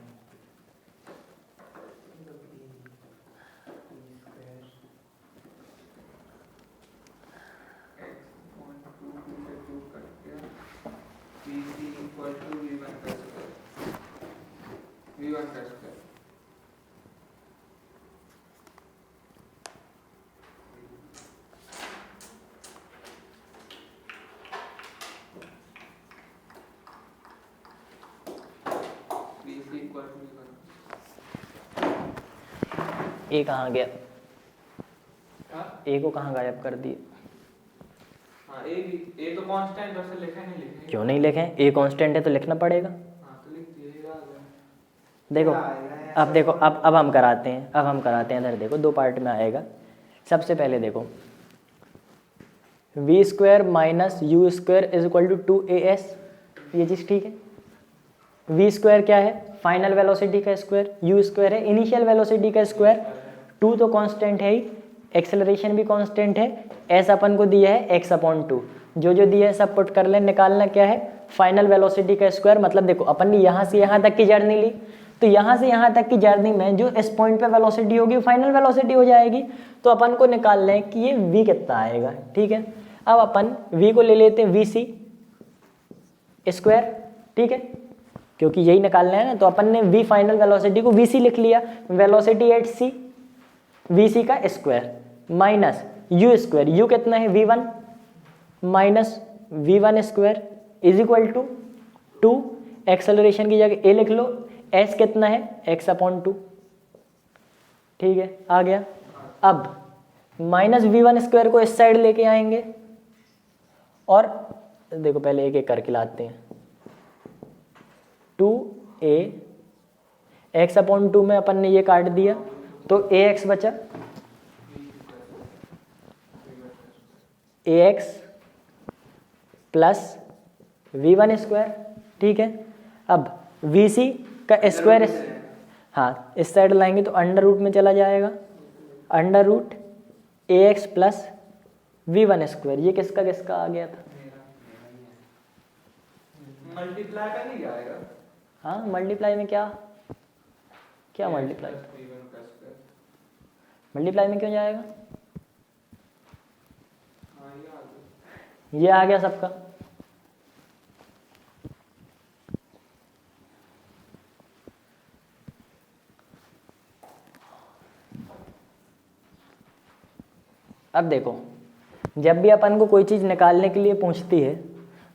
ए कहाँ गया, ए को कहाँ गायब कर दिए। हाँ, ए तो कांस्टेंट वैसे लिखे नहीं लिखे। क्यों नहीं लिखें, ए कांस्टेंट है तो लिखना पड़ेगा। हाँ तो लिख दिएगा। देखो अब देखो, अब हम कराते हैं, अब हम कराते हैं इधर देखो, दो पार्ट में आएगा। सबसे पहले देखो V square minus you square is equal to 2as, ये चीज़ ठीक है। वी स्क्वायर क्या है, फाइनल वेलोसिटी का स्क्वायर, यू स्क्वायर है इनिशियल वेलोसिटी का स्क्वायर, 2 तो कांस्टेंट है ही, एक्सेलरेशन भी कांस्टेंट है, एस अपन को दिया है x/2, जो जो दिया है सब पुट कर ले। निकालना क्या है, फाइनल वेलोसिटी का स्क्वायर। मतलब देखो अपन ने यहाँ से यहाँ तक की जर्नी ली, तो यहाँ से यहाँ तक की जर्नी में जो इस पॉइंट पे वेलोसिटी होगी वो फाइनल वेलोसिटी हो जाएगी। तो अपन को निकालना है कि ये v कितना आएगा, ठीक है। अब अपन v को ले लेते हैं vc स्क्वायर, ठीक है, क्योंकि यही निकालना है ना। तो अपन ने v फाइनल वेलोसिटी को vc लिख लिया, वेलोसिटी एट c, vc का square minus u square, u कितना है v1 minus v1 square is equal to 2, acceleration की जगह a लिख लो, s कितना है x/2, ठीक है, आ गया। अब माइनस v1 स्क्वायर को इस साइड लेके आएंगे और देखो पहले एक एक करके लाते हैं। 2a x/2 में अपन ने ये काट दिया तो ax बचा, ax प्लस v1 स्क्वायर, ठीक है। अब vc का स्क्वायर, हाँ इस साइड लाएंगे तो अंडर रूट में चला जाएगा, under root ax plus v1 square. ये किसका किसका आ गया था, मल्टीप्लाई का नहीं जाएगा। हाँ मल्टीप्लाई में क्या क्या मल्टीप्लाई, मल्टीप्लाई में क्यों जाएगा, ये आ गया सबका। अब देखो जब भी अपन को कोई चीज़ निकालने के लिए पूछती है,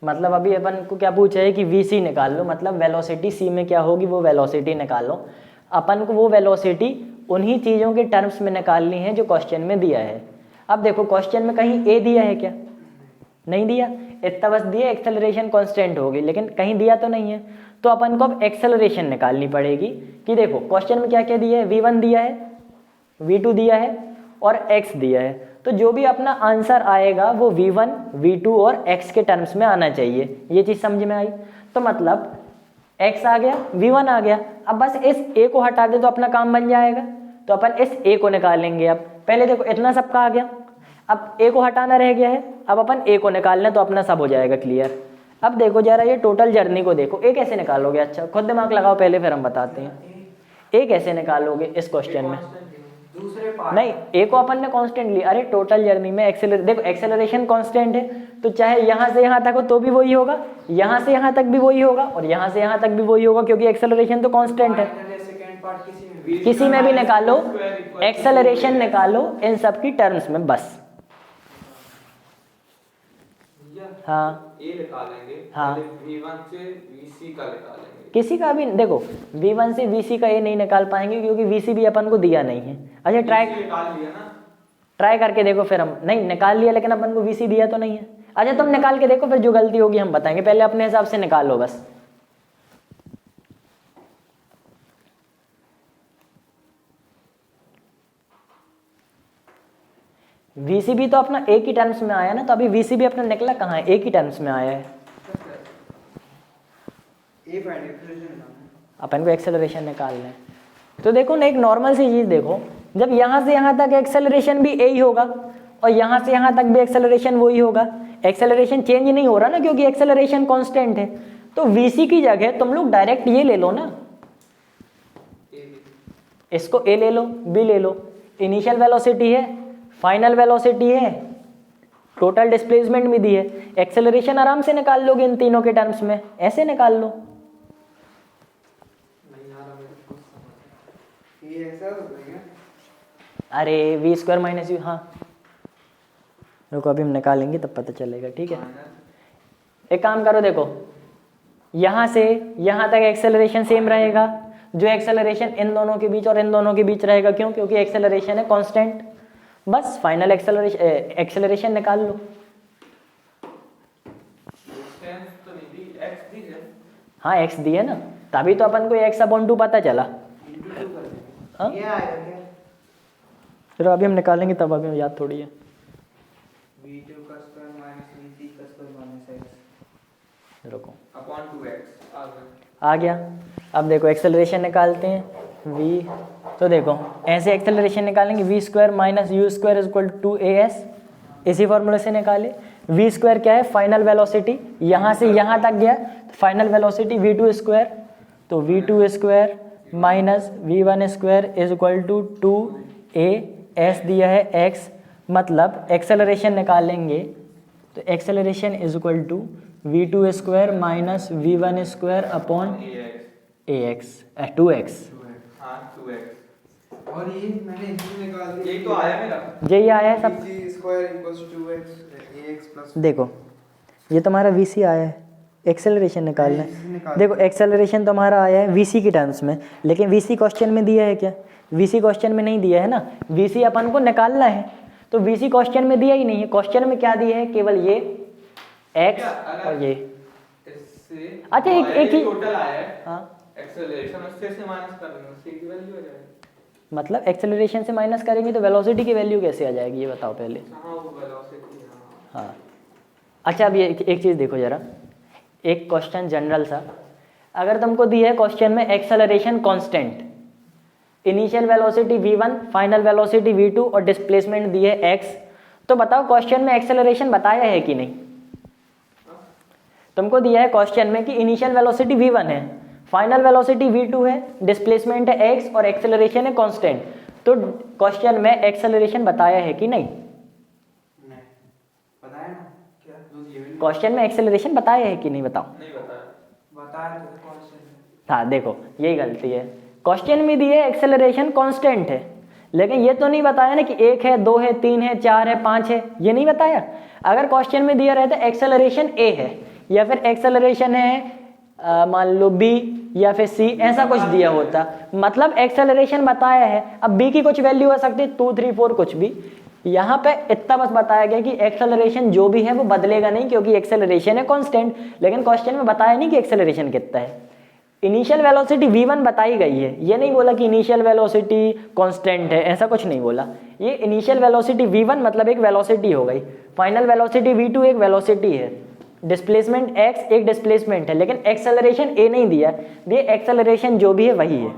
मतलब अभी अपन को क्या पूछा है कि vc निकाल लो, मतलब वेलोसिटी c में क्या होगी वो वेलोसिटी निकालो। अपन को वो वेलोसिटी उन्हीं चीज़ों के टर्म्स में निकालनी है जो क्वेश्चन में दिया है। अब देखो क्वेश्चन में कहीं a दिया है क्या, नहीं दिया, इतना बस दिया एक्सेलरेशन कांस्टेंट होगी, लेकिन कहीं दिया तो नहीं है। तो अपन को अब एक्सेलरेशन निकालनी पड़ेगी कि देखो क्वेश्चन में क्या क्या दिया है, v1 दिया है, v2 दिया है और x दिया है। तो जो भी अपना आंसर आएगा वो v1, v2 और x के टर्म्स में आना चाहिए। ये चीज़ समझ में आई। तो मतलब x आ गया, v1 आ गया, अब बस इस a को हटा दे तो अपना काम बन जाएगा। तो अपन इस a को निकालेंगे। अब पहले देखो इतना सबका आ गया, अब a को हटाना रह गया है, अब अपन a को निकालना तो अपना सब हो जाएगा क्लियर। अब देखो जरा ये टोटल जर्नी को देखो, a कैसे निकालोगे, अच्छा खुद दिमाग लगाओ पहले फिर हम बताते हैं। a कैसे निकालोगे इस क्वेश्चन में, दूसरे पार्ट नहीं a को अपन ने कांस्टेंट लिया। अरे टोटल जर्नी में देखो एक्सेलरेशन कांस्टेंट है, तो चाहे यहाँ से यहाँ तक हो तो भी वही होगा, यहाँ से यहाँ तक भी वही होगा और यहाँ से यहाँ तक भी वही होगा, क्योंकि एक्सेलरेशन तो कांस्टेंट है। सेकंड पार्ट किसी में भी निकालो, एक्सेलरेशन निकालो इन सब की टर्म्स में बस। हाँ ए निकालेंगे, हाँ। v1 से vc का निकालेंगे। किसी का भी देखो v1 से vc का ये नहीं निकाल पाएंगे क्योंकि vc भी अपन को दिया नहीं है। अच्छा निकाल लिया ना, ट्राई करके देखो, फिर हम नहीं निकाल लिया लेकिन अपन को vc दिया तो नहीं है। अच्छा तुम निकाल के देखो, फिर जो गलती होगी हम बताएंगे, पहले अपने हिसाब से निकालो बस। वीसी भी तो अपना एक ही टर्म्स में आया ना, तो अभी वीसी भी अपना निकला कहाँ है, एक ही टर्म्स में आया है। ए फाइंड एक्सेलरेशन अपन को एक्सेलरेशन निकालना है। तो देखो ना, एक नॉर्मल सी चीज़ देखो, जब यहाँ से यहाँ तक एक्सेलरेशन भी ए ही होगा और यहाँ से यहाँ तक भी एक्सेलरेशन वही होगा, एक्सेलरेशन चेंज नहीं हो रहा ना, क्योंकि एक्सेलरेशन कांस्टेंट है। तो वीसी की जगह तुम लोग डायरेक्ट ये ले लो ना, इसको ए ले लो, बी ले लो, इनिशियल वेलोसिटी है, फाइनल वेलोसिटी है, टोटल डिस्प्लेसमेंट भी दी है, एक्सेलरेशन आराम से निकाल लोगे इन तीनों के टर्म्स में, ऐसे निकाल लो। ये ऐसा हो गया। अरे वी स्क्वायर माइनस यू, हाँ रुको अभी हम निकालेंगे तब पता चलेगा, ठीक है। एक काम करो, देखो यहाँ से यहाँ तक एक्सेलरेशन सेम रहेगा, जो एक्सेलरेशन इन दोनों के बीच और इन दोनों के बीच रहेगा, क्यों, क्योंकि एक्सेलरेशन है कांस्टेंट। बस फाइनल एक्सेलरेशन निकाल लो। तो नहीं दी, x दी है। हाँ एक्स दी है ना, तभी तो अपन को x/2 पता चला। इंटू 2 कर देंगे। हाँ? ये आएगा क्या? चलो अभी हम निकालेंगे तब, अभी याद थोड़ी है। v2 का स्क्वायर माइनस vc का स्क्वायर माइनस x। रुको, अपॉन 2x आ गया। आ गया। अब देखो एक्सेलरेशन निकालते हैं, v, तो देखो ऐसे एक्सेलरेशन निकालेंगे, V square minus you square equal to A S, इसी फॉर्मूले से निकाले। वी स्क्वायर क्या है, फाइनल वेलोसिटी, यहाँ से यहाँ तक गया, फाइनल वेलोसिटी v2 स्क्वायर, तो v2 square minus v1 square is equal to 2a, दिया है x, मतलब एक्सेलरेशन निकालेंगे तो acceleration is equal to v2 square minus v1 square upon ax 2x। हाँ 2x। और ये मैंने इनसे निकाल दिया। यही तो आया मेरा। यही आया है सब। vc square equals to 2x ax plus. देखो ये तुम्हारा vc आया है, एक्सेलरेशन निकालना है। देखो एक्सेलरेशन तुम्हारा आया है vc की टर्म्स में, लेकिन vc क्वेश्चन में दिया है क्या, vc क्वेश्चन में नहीं दिया है ना, vc अपन को निकालना है, तो vc क्वेश्चन में दिया ही नहीं है। क्वेश्चन में क्या दिया है, केवल ये x और ये। इससे अच्छा, एक ही टोटल आया है। हाँ, एक्सेलरेशन उससे से माइनस कर देंगे, उससे की वैल्यू आ जाएगी। मतलब एक्सेलरेशन से माइनस करेंगे तो वेलोसिटी की वैल्यू कैसे आ जाएगी, ये बताओ पहले। हाँ वो वेलोसिटी। हाँ हाँ अच्छा, अब ये एक चीज़ देखो जरा, एक क्वेश्चन जनरल सा, अगर तुमको दिया है क्वेश्चन में acceleration constant, initial velocity v1, final velocity v2 और डिस्प्लेसमेंट दी है x, तो बताओ क्वेश्चन में एक्सेलरेशन बताया है कि नहीं। तुमको दिया है क्वेश्चन में कि इनिशियल वेलोसिटी v1 है, फाइनल वेलोसिटी v2 है, डिस्प्लेसमेंट है x और एक्सेलरेशन है कांस्टेंट, तो क्वेश्चन में एक्सेलरेशन बताया है कि नहीं। नहीं बताया ना क्या, क्वेश्चन में एक्सेलरेशन बताया है कि नहीं, बताओ। नहीं बताया। बताया तो कॉन्स्टेंट। हाँ देखो यही गलती है, क्वेश्चन में दिए एक्सेलरेशन कांस्टेंट है, लेकिन ये तो नहीं बताया ना कि 1 है, 2 है, 3 है, 4 है, 5 है, ये नहीं बताया। अगर क्वेश्चन में दिया रहता एक्सेलरेशन a है या फिर एक्सेलरेशन है मान लो b या फिर c, ऐसा कुछ दिया होता, मतलब एक्सेलरेशन बताया है। अब b की कुछ वैल्यू हो सकती है 2, 3, 4 कुछ भी, यहाँ पे इतना बस बताया गया कि एक्सेलरेशन जो भी है वो बदलेगा नहीं, क्योंकि एक्सेलरेशन है कांस्टेंट, लेकिन क्वेश्चन में बताया नहीं कि एक्सेलरेशन कितना है। इनिशियल वेलोसिटी v1 बताई गई है, ये नहीं बोला कि इनिशियल वेलोसिटी कांस्टेंट है, ऐसा कुछ नहीं बोला। ये इनिशियल वेलोसिटी v1 मतलब एक वेलोसिटी हो गई, फाइनल वेलोसिटी v2 एक वेलोसिटी है, डिस्प्लेसमेंट x एक डिस्प्लेसमेंट है, लेकिन एक्सेलरेशन a नहीं दिया, ये एक्सेलरेशन जो भी है वही है,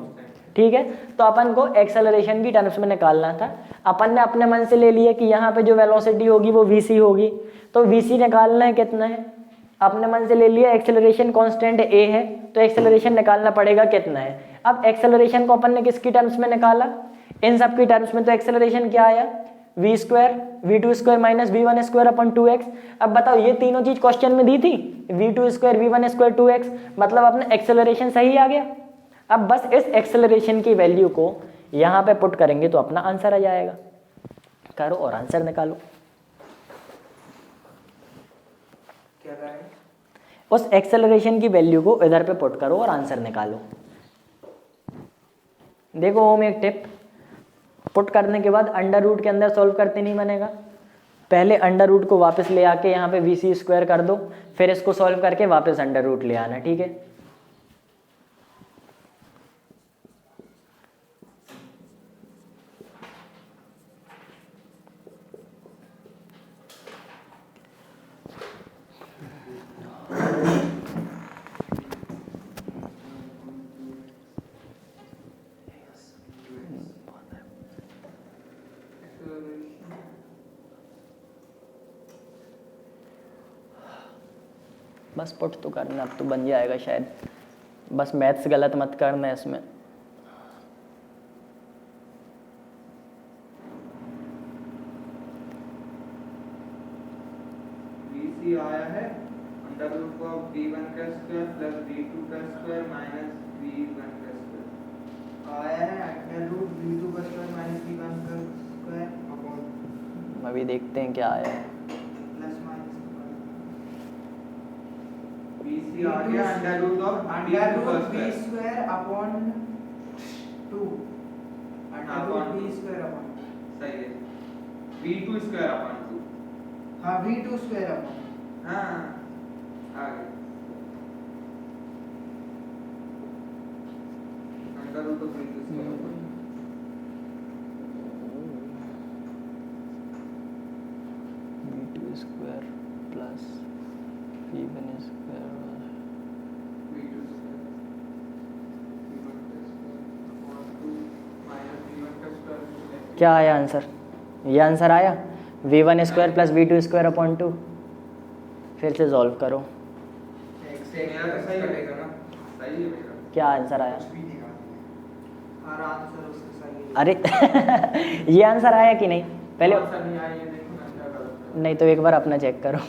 ठीक है। तो अपन को एक्सेलरेशन की टर्म्स में निकालना था, अपन ने अपने मन से ले लिया कि यहाँ पे जो वेलोसिटी होगी वो vc होगी, तो vc निकालना है कितना है, अपने मन से ले लिया एक्सेलरेशन कांस्टेंट a है, तो एक्सेलरेशन निकालना पड़ेगा कितना है। अब एक्सेलरेशन को अपन ने किसकी टर्म्स में निकाला, इन सब की टर्म्स में, तो एक्सेलरेशन क्या आया, v square v2 square minus v1 square upon 2x। अब बताओ ये तीनों चीज क्वेश्चन में दी थी, v2 square v1 square 2x, मतलब अपना एक्सेलरेशन सही आ गया। अब बस इस एक्सेलरेशन की वैल्यू को यहाँ पे पुट करेंगे तो अपना आंसर आ जाएगा। करो और आंसर निकालो। क्या करें, उस एक्सेलरेशन की वैल्यू को इधर पे पुट करो और आंसर निकालो। देखो होम एक टिप, पुट करने के बाद अंडर रूट के अंदर सॉल्व करते नहीं बनेगा, पहले अंडर रूट को वापस ले आके यहाँ पे vc स्क्वायर कर दो, फिर इसको सॉल्व करके वापस अंडर रूट ले आना, ठीक है। बस पुट तो करना, अब तो बन जाएगा शायद, बस मैथ्स गलत मत करना इसमें। VC आया है अंडर रूट ऑफ V1 का स्क्वायर प्लस V2 का स्क्वायर माइनस V1 का स्क्वायर। आया है अंडर रूट V2 का स्क्वायर माइनस V1 का स्क्वायर अपॉन अभी देखते हैं क्या आया है। प्लस माइनस VC आ गया under root of under V2 का root V square. Square upon 2 under root upon V square upon सही है V2 स्क्वायर अपॉन 2। हाँ V2 स्क्वायर अपॉन हाँ आ गया under root of V2 square upon V2 square plus V1 square V2 square V1 का square upon 2 minus V1 का square. क्या आया आंसर? ये आंसर आया V1 square plus V2 square upon 2। फिर से सॉल्व करो। एक से मेरा तो सही कटेगा ना, सही है मेरा। क्या आंसर आया? कुछ भी निकाल हर आंसर उसका सही है। अरे ये आंसर आया कि नहीं पहले? आंसर नहीं आया, ये देखो ना क्या गलत है। नहीं तो एक बार अपना चेक करो।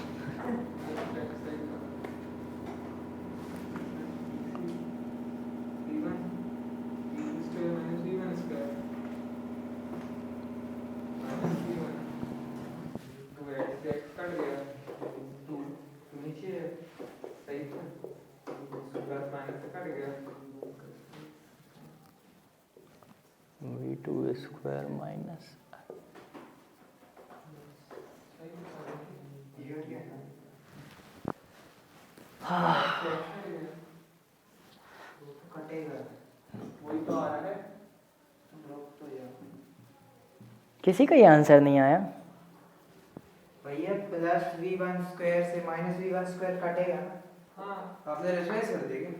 V2 स्क्वायर माइनस कटेगा वही तो आ रहा है। तो यार किसी का ये आंसर नहीं आया। भैया प्लस V1 स्क्वायर से माइनस V1 स्क्वायर कटेगा ना। हाँ आपने रिप्लेस कर देंगे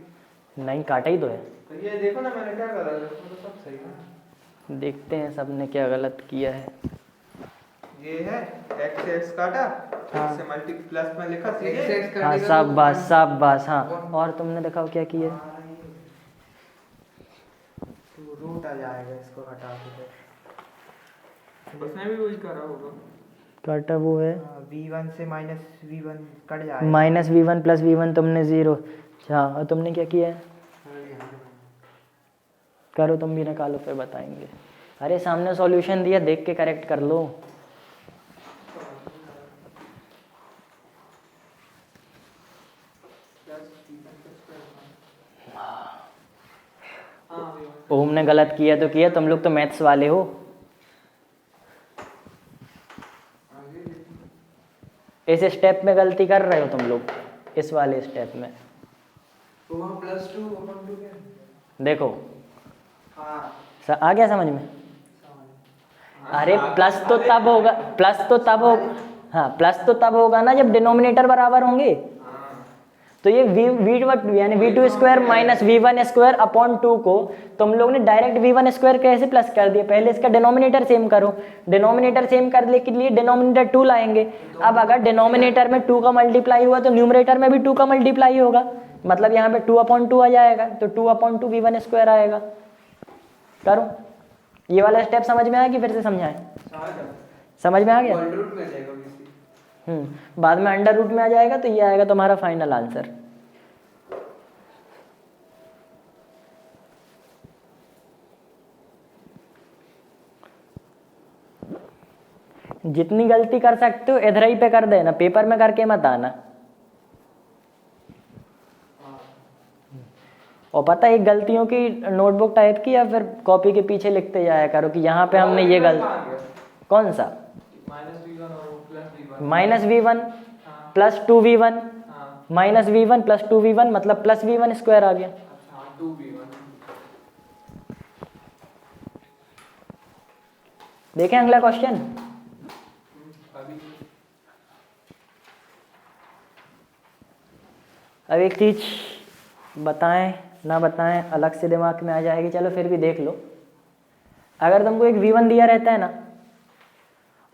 नहीं काटा ही तो है। तो ये देखो ना मैंने क्या करा है, इसमें तो सब सही है। देखते हैं सबने क्या गलत किया है। ये है x से x काटा, हाँ। x से मल्टी प्लस में लिखा सीधे X हाँ शाबाश हाँ। और तुमने दिखाओ क्या किया? तो रूट आ जाएगा इसको हटा के। उसने भी वही करा होगा। काटा वो है V1 से माइनस V1 कट जाएगा। माइनस V1 प्लस V1 तुमने 0। हाँ और तुमने क्या किया है? करो तुम भी निकालो फिर बताएंगे। अरे सामने सॉल्यूशन दिया देख के करेक्ट कर लो। ओम ने गलत किया तो किया, तुम लोग तो मैथ्स वाले हो। इस स्टेप में गलती कर रहे हो तुम लोग, इस वाले स्टेप में। तो वहाँ +2 अपन 2 क्या? देखो हाँ आ गया समझ में? समझ। अरे प्लस तो तब होगा, प्लस तो तब हो, हाँ प्लस तो तब होगा ना जब डिनोमिनेटर बराबर होंगे। तो ये V2 यानी V2 square minus V1 square upon 2 को तुम लोग ने डायरेक्ट V1 स्क्वायर कैसे प्लस कर दिया? पहले इसका डिनोमिनेटर सेम करो। डिनोमिनेटर सेम करने के लिए डिनोमिनेटर 2 लाएंगे। अब अगर डिनोमिनेटर में 2 का मल्टीप्लाई हुआ तो न्यूमरेटर में भी 2 का मल्टीप्लाई होगा, मतलब यहाँ पे 2/2 आ जाएगा, तो 2/2 V1 स्क्वायर आएगा। करो ये वाला स्टेप समझ में आया कि फिर से समझाएं? समझ में आ गया? रूट में जाएगा किसी। बाद में अंडर रूट में आ जाएगा, तो ये आएगा तुम्हारा फाइनल आंसर। जितनी गलती कर सकते हो इधर ही पे कर देना, पेपर में करके मत आना। और पता है एक गलतियों की नोटबुक टाइप की या फिर कॉपी के पीछे लिखते जाया करो कि यहाँ पे हमने ये गलती। कौन सा? Minus V1 plus 2V1 minus V1 plus 2V1 मतलब प्लस V1 स्क्वायर आ गया। देखें अगला क्वेश्चन। अब एक चीज बताएं ना बताएं अलग से दिमाग में आ जाएगी, चलो फिर भी देख लो। अगर तुमको एक V1 दिया रहता है ना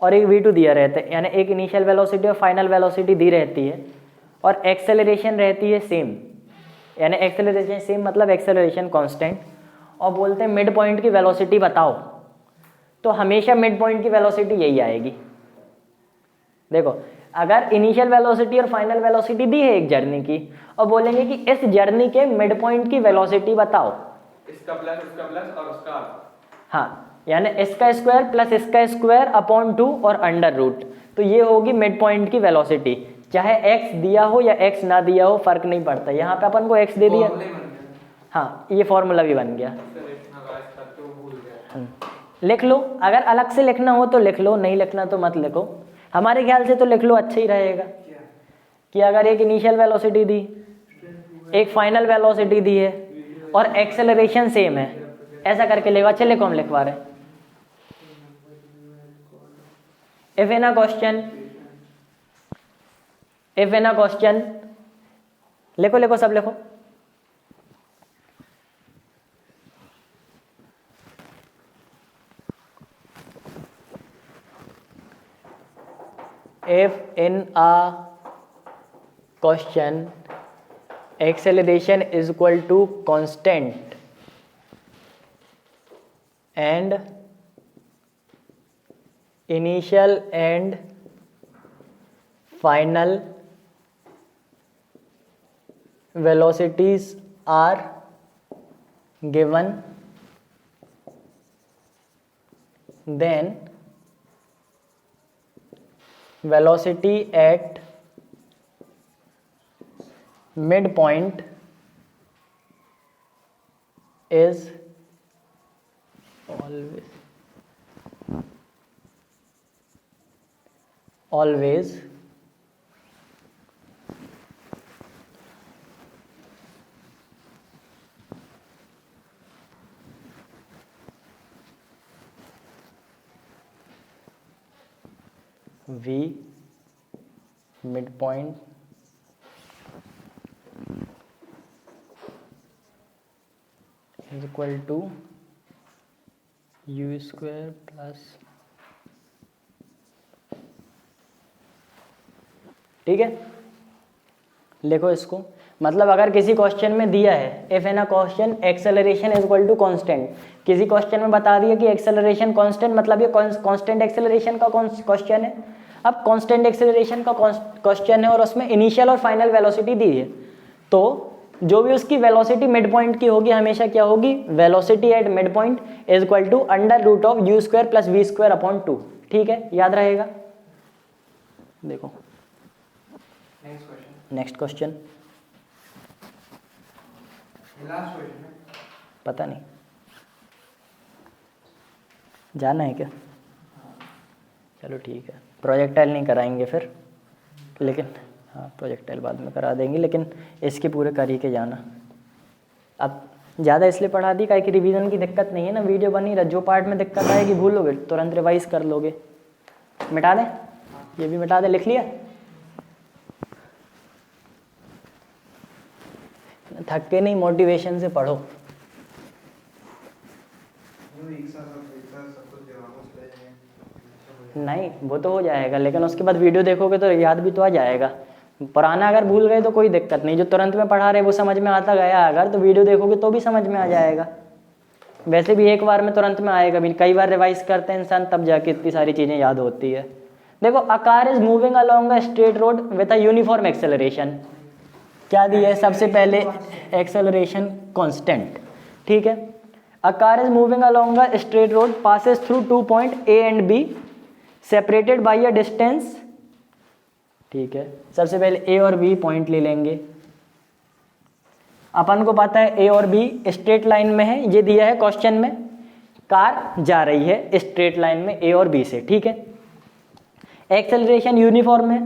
और एक V2 दिया रहता है, यानी एक इनिशियल वेलोसिटी और फाइनल वेलोसिटी दी रहती है, और एक्सेलरेशन रहती है सेम, यानी एक्सेलरेशन सेम मतलब एक्सेलरेशन कांस्टेंट, और बोलते हैं मिड पॉइंट की वेलोसिटी बताओ, तो हमेशा मिड पॉइंट की वेलोसिटी यही आएगी। देखो अगर इनिशियल वेलोसिटी और फाइनल वेलोसिटी दी है एक जर्नी की और बोलेंगे कि इस जर्नी के मिड पॉइंट की वेलोसिटी बताओ, इसका प्लस और उसका हाँ, यानी इसका स्क्वायर प्लस इसका स्क्वायर अपॉन 2 और अंडर रूट, तो ये होगी मिड पॉइंट की वेलोसिटी। चाहे x दिया हो या x ना दिया हो फर्क नहीं पड़ता, यहाँ पे अपन को x दे दिया, हाँ ये फॉर्मूला भी बन गया। लिख लो, अगर अलग से लिखना हो तो लिख लो, नहीं लिखना तो मत लिखो। हमारे ख्याल से तो लिख लो, अच्छा ही रहेगा कि अगर एक इनिशियल वेलोसिटी दी, एक फाइनल वेलोसिटी दी है और एक्सेलरेशन सेम है, ऐसा करके लिखो। अच्छा लिखो, हम लिखवा रहे हैं। इफ इन अ क्वेश्चन लिखो लिखो सब लिखो। If in a question acceleration is equal to constant and initial and final velocities are given, then velocity at midpoint is always v midpoint is equal to u square plus, ठीक है। लिखो इसको, मतलब अगर किसी क्वेश्चन में दिया है if in a question acceleration is equal to constant, किसी क्वेश्चन में बता दिया कि एक्सेलरेशन कांस्टेंट, मतलब ये कांस्टेंट एक्सेलरेशन का क्वेश्चन है। अब कांस्टेंट एक्सेलरेशन का क्वेश्चन है और उसमें इनिशियल और फाइनल वेलोसिटी दी है, तो जो भी उसकी वेलोसिटी मिड पॉइंट की होगी हमेशा क्या होगी, velocity at mid point is equal to under root of U square plus V square upon 2। ठीक है, याद रहेगा। देखो नेक्स्ट क्वेश्चन, पता नहीं जाना है क्या? चलो ठीक है, प्रोजेक्टाइल नहीं कराएंगे फिर, लेकिन हाँ प्रोजेक्टाइल बाद में करा देंगे, लेकिन इसके पूरे कर ही के जाना। अब ज़्यादा इसलिए पढ़ा दी काहे कि रिवीजन की दिक्कत नहीं है ना, वीडियो बनी रहा, जो पार्ट में दिक्कत आएगी भूलोगे तुरंत रिवाइज कर लोगे। मिटा दें, ये भी मिटा दें, लिख लिया? थक के नहीं, मोटिवेशन से पढ़ो। नहीं वो तो हो जाएगा, लेकिन उसके बाद वीडियो देखोगे तो याद भी तो आ जाएगा। पुराना अगर भूल गए तो कोई दिक्कत नहीं, जो तुरंत में पढ़ा रहे वो समझ में आता गया, अगर तो वीडियो देखोगे तो भी समझ में आ जाएगा। वैसे भी एक बार में तुरंत में आएगा भी, कई बार रिवाइज करते हैं इंसान तब जाके इतनी सारी चीज़ें याद होती है। देखो a car is moving along a straight road with a uniform acceleration, क्या दी है सबसे पहले, एक्सेलरेशन कांस्टेंट। ठीक है, a car is moving along a straight road passes through 2 point A and be separated by a distance. ठीक है, सबसे पहले ए और बी पॉइंट ले लेंगे। अपन को पता है ए और बी स्ट्रेट लाइन में है, ये दिया है क्वेश्चन में, कार जा रही है स्ट्रेट लाइन में ए और बी से। ठीक है, एक्सेलरेशन यूनिफॉर्म है,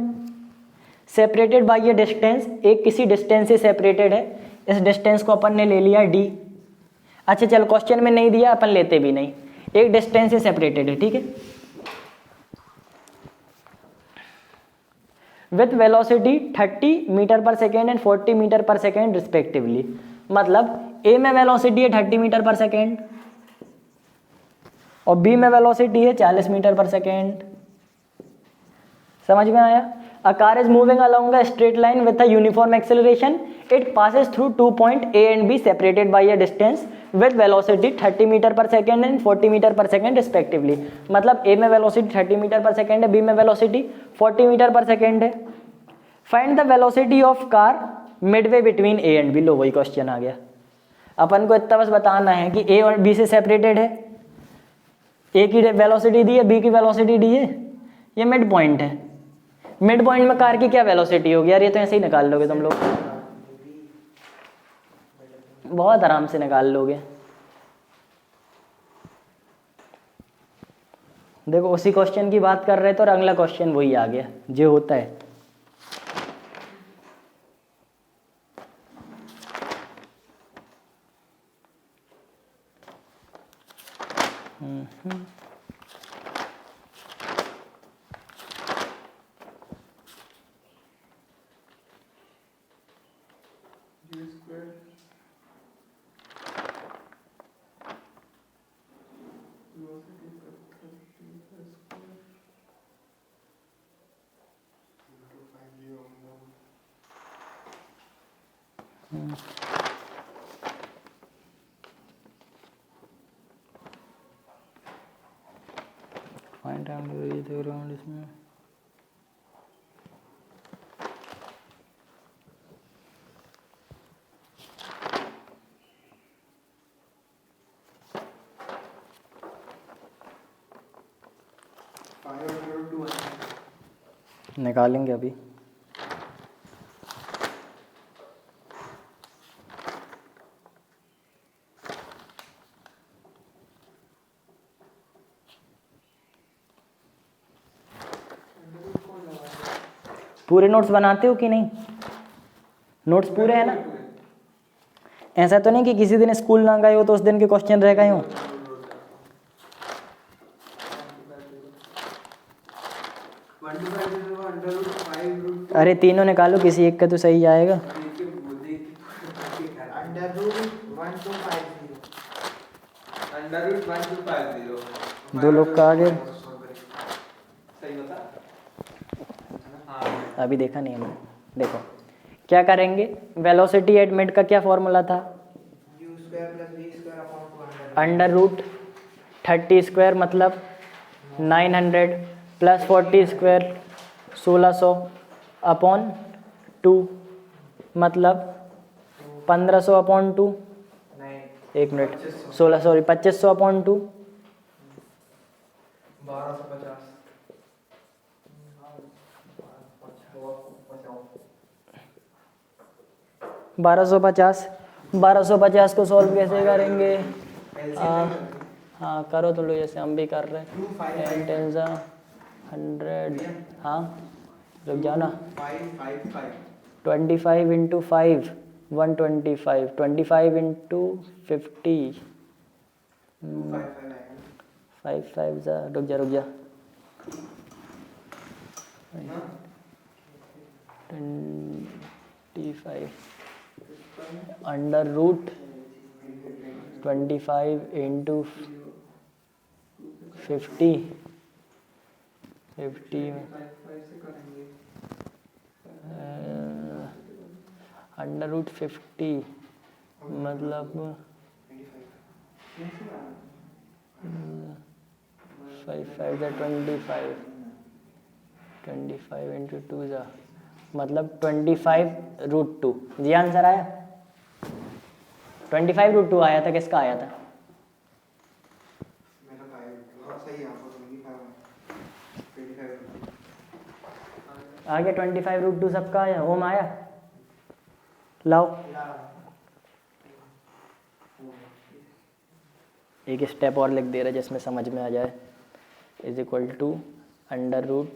सेपरेटेड बाय ये डिस्टेंस, एक किसी डिस्टेंस से सेपरेटेड है, इस डिस्टेंस को अपन ने ले लिया डी। अच्छा चलो क्वेश्चन में नहीं दिया, अपन लेते भी नहीं, एक डिस्टेंस से सेपरेटेड है। ठीक है, with velocity 30 metre per second and 40 metre per second respectively, मतलब ए में वेलोसिटी है 30 मीटर पर सेकेंड और बी में वेलोसिटी है 40 मीटर पर सेकेंड। समझ में आया? A car is moving along a straight line with a uniform acceleration. It passes through 2 points A and B separated by a distance with velocity 30 metre per second and 40 metre per second respectively. मतलब A में velocity 30 metre per second है, B में velocity 40 metre per second है. Find the velocity of car Midway between A and B. लो वही question आ गया. अपन को इतना बस बताना है कि A और B से सेपरेटेड है, A की वेलोसिटी दी है, B की वेलोसिटी दी है, ये मिड पॉइंट है. मिड पॉइंट में कार की क्या वेलोसिटी होगी यार, ये तो ऐसे ही निकाल लोगे तुम लोग, बहुत आराम से निकाल लोगे. देखो उसी क्वेश्चन की बात कर रहे थे और अगला क्वेश्चन वही आ गया जो होता है. U square velocity per 30 per square into 5 mole. Find out ये अराउंड इसमें निकालेंगे अभी. पूरे नोट्स बनाते हो कि नहीं? नोट्स पूरे हैं ना? ऐसा तो नहीं कि किसी दिन स्कूल ना गए हो तो उस दिन के क्वेश्चन रह गए हो. अरे तीनों निकालो, किसी एक का तो सही आएगा. दो लोग का आगे सही बता. अभी देखा नहीं हमने. देखो क्या करेंगे, वेलोसिटी एट मिड का क्या फॉर्मूला था? अंडर रूट 30 स्क्वायर मतलब 900 प्लस 40 स्क्वायर 1600 अपॉन 2 मतलब 1500 अपॉन 2. एक मिनट 2500 अपॉन 2 1250 को सॉल्व कैसे करेंगे? हाँ करो तो लो, जैसे हम भी कर रहे हैं. 10 100. हाँ रुक जाओ ना. 25 इंटू 5 125. 25 इंटू 50 5 रुक जा 25 under root 25 into 50 under root 50 मतलब 25 इंटू 2 जा मतलब 25 रूट 2. जी आंसर आया. 25 रूट 2 आया था. किसका आया था? आ गया 25 रूट 2 सबका आया. ओम आया. लाओ एक स्टेप और लिख दे रहा है जिसमें समझ में आ जाए. Is equal to under root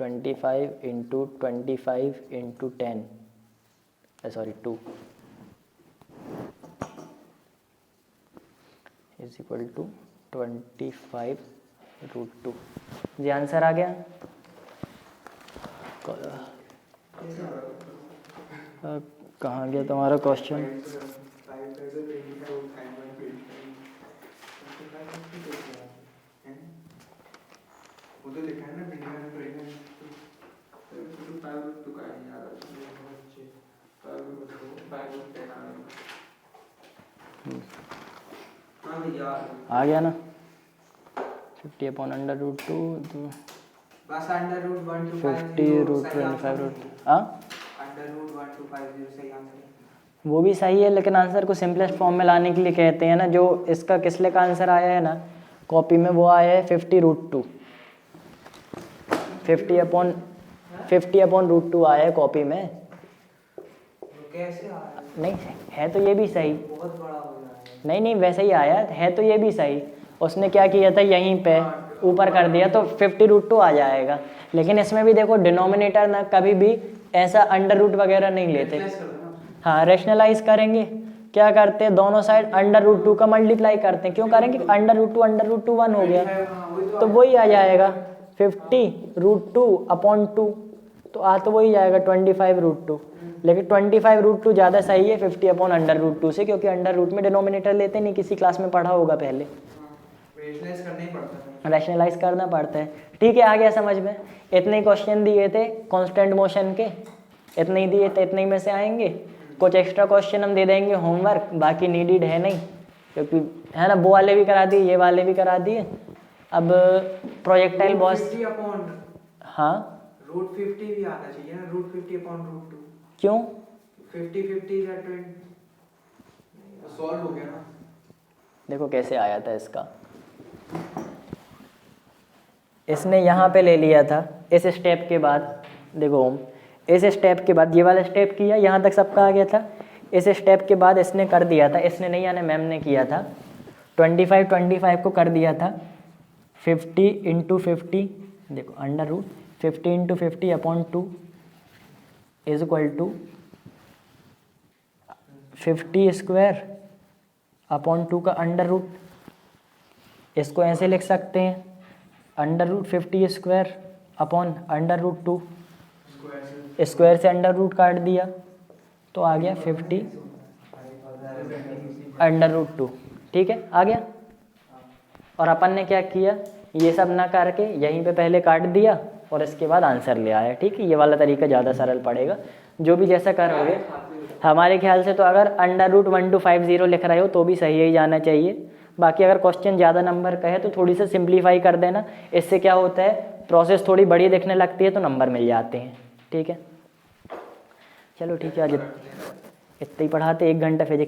25 into 25 into 10 sorry 2 is equal to 25 root 2. जी आंसर आ गया. कहाँ गया तुम्हारा क्वेश्चन? वो तो लिखा है ना 25 हाँ भैया आ गया ना 50/√2 बस अंडर रूट 1 2 50√25 हाँ अंडर रूट 1 2 5 0 सही आंसर है। वो भी सही है, लेकिन आंसर को सिंपलेस्ट फॉर्म में लाने के लिए कहते हैं ना। जो इसका किसले का आंसर आया है ना कॉपी में, वो आया है 50√2 50/√2 आया है कॉपी में। वो कैसे आ रहा है? नहीं है तो ये भी सही। बहुत बड़ा हो रहा है। नहीं नहीं वैसे ही आया है तो ये भी सही। उसने क्या किया था यहीं पे ऊपर कर दिया तो 50√2 आ जाएगा। लेकिन इसमें भी देखो डिनोमिनेटर ना कभी भी ऐसा अंडर रूट वगैरह नहीं लेते। Replace कर दो ना। हाँ रैशनलाइज करेंगे, क्या करते हैं दोनों साइड अंडर√2 का मल्टीप्लाई करते हैं। क्यों करेंगे? अंडर√2 1 हो गया हाँ, वही तो वही आ जाएगा 50√2/2 तो आ तो वही जाएगा 25√2। लेकिन 25√2 ज़्यादा सही है 50/√2 से, क्योंकि अंडर रूट में डिनोमिनेटर लेते नहीं। किसी क्लास में पढ़ा होगा पहले, रेशनलाइज करना ही पड़ता है। रैशनलाइज करना पड़ता है। ठीक है आ गया समझ में। इतने ही क्वेश्चन दिए थे कांस्टेंट मोशन के, इतने ही दिए थे, इतने ही में से आएंगे। कुछ एक्स्ट्रा क्वेश्चन हम दे देंगे होमवर्क, बाकी नीडेड है नहीं क्योंकि है ना वो वाले भी करा दिए, ये वाले भी करा दिए। अब प्रोजेक्टाइल बॉस 50 अपॉन हाँ रूट 50 भी आना चाहिए ना, रूट 50/√2। क्यों? 50 या 20 सॉल्व हो गया ना। देखो कैसे आया था इसका। इसने यहाँ पे ले लिया था इस स्टेप के बाद। देखो इस स्टेप के बाद ये वाला स्टेप किया, यहाँ तक सबका आ गया था। इस स्टेप के बाद इसने कर दिया था, इसने नहीं यानी मैम ने किया था 25 को कर दिया था 50/50। देखो under root 50/50/2 is equal to 50² का अंडर रूट। इसको ऐसे लिख सकते हैं अंडर रूट 50² स्क्वायर से अंडर रूट काट दिया तो आ गया 50/√2। ठीक है आ गया। और अपन ने क्या किया, ये सब ना करके यहीं पे पहले काट दिया और इसके बाद आंसर ले आया। ठीक है ये वाला तरीका ज़्यादा सरल पड़ेगा। जो भी जैसा करोगे हमारे ख्याल से तो अगर अंडर√1 2 50 लिख रहे हो तो भी सही ही जाना चाहिए। बाकी अगर क्वेश्चन ज़्यादा नंबर का है तो थोड़ी सा सिंप्लीफाई कर देना। इससे क्या होता है प्रोसेस थोड़ी बड़ी दिखने लगती है तो नंबर मिल जाते हैं। ठीक है चलो ठीक है आज इतना ही पढ़ाते, 1 घंटा फिजिक्स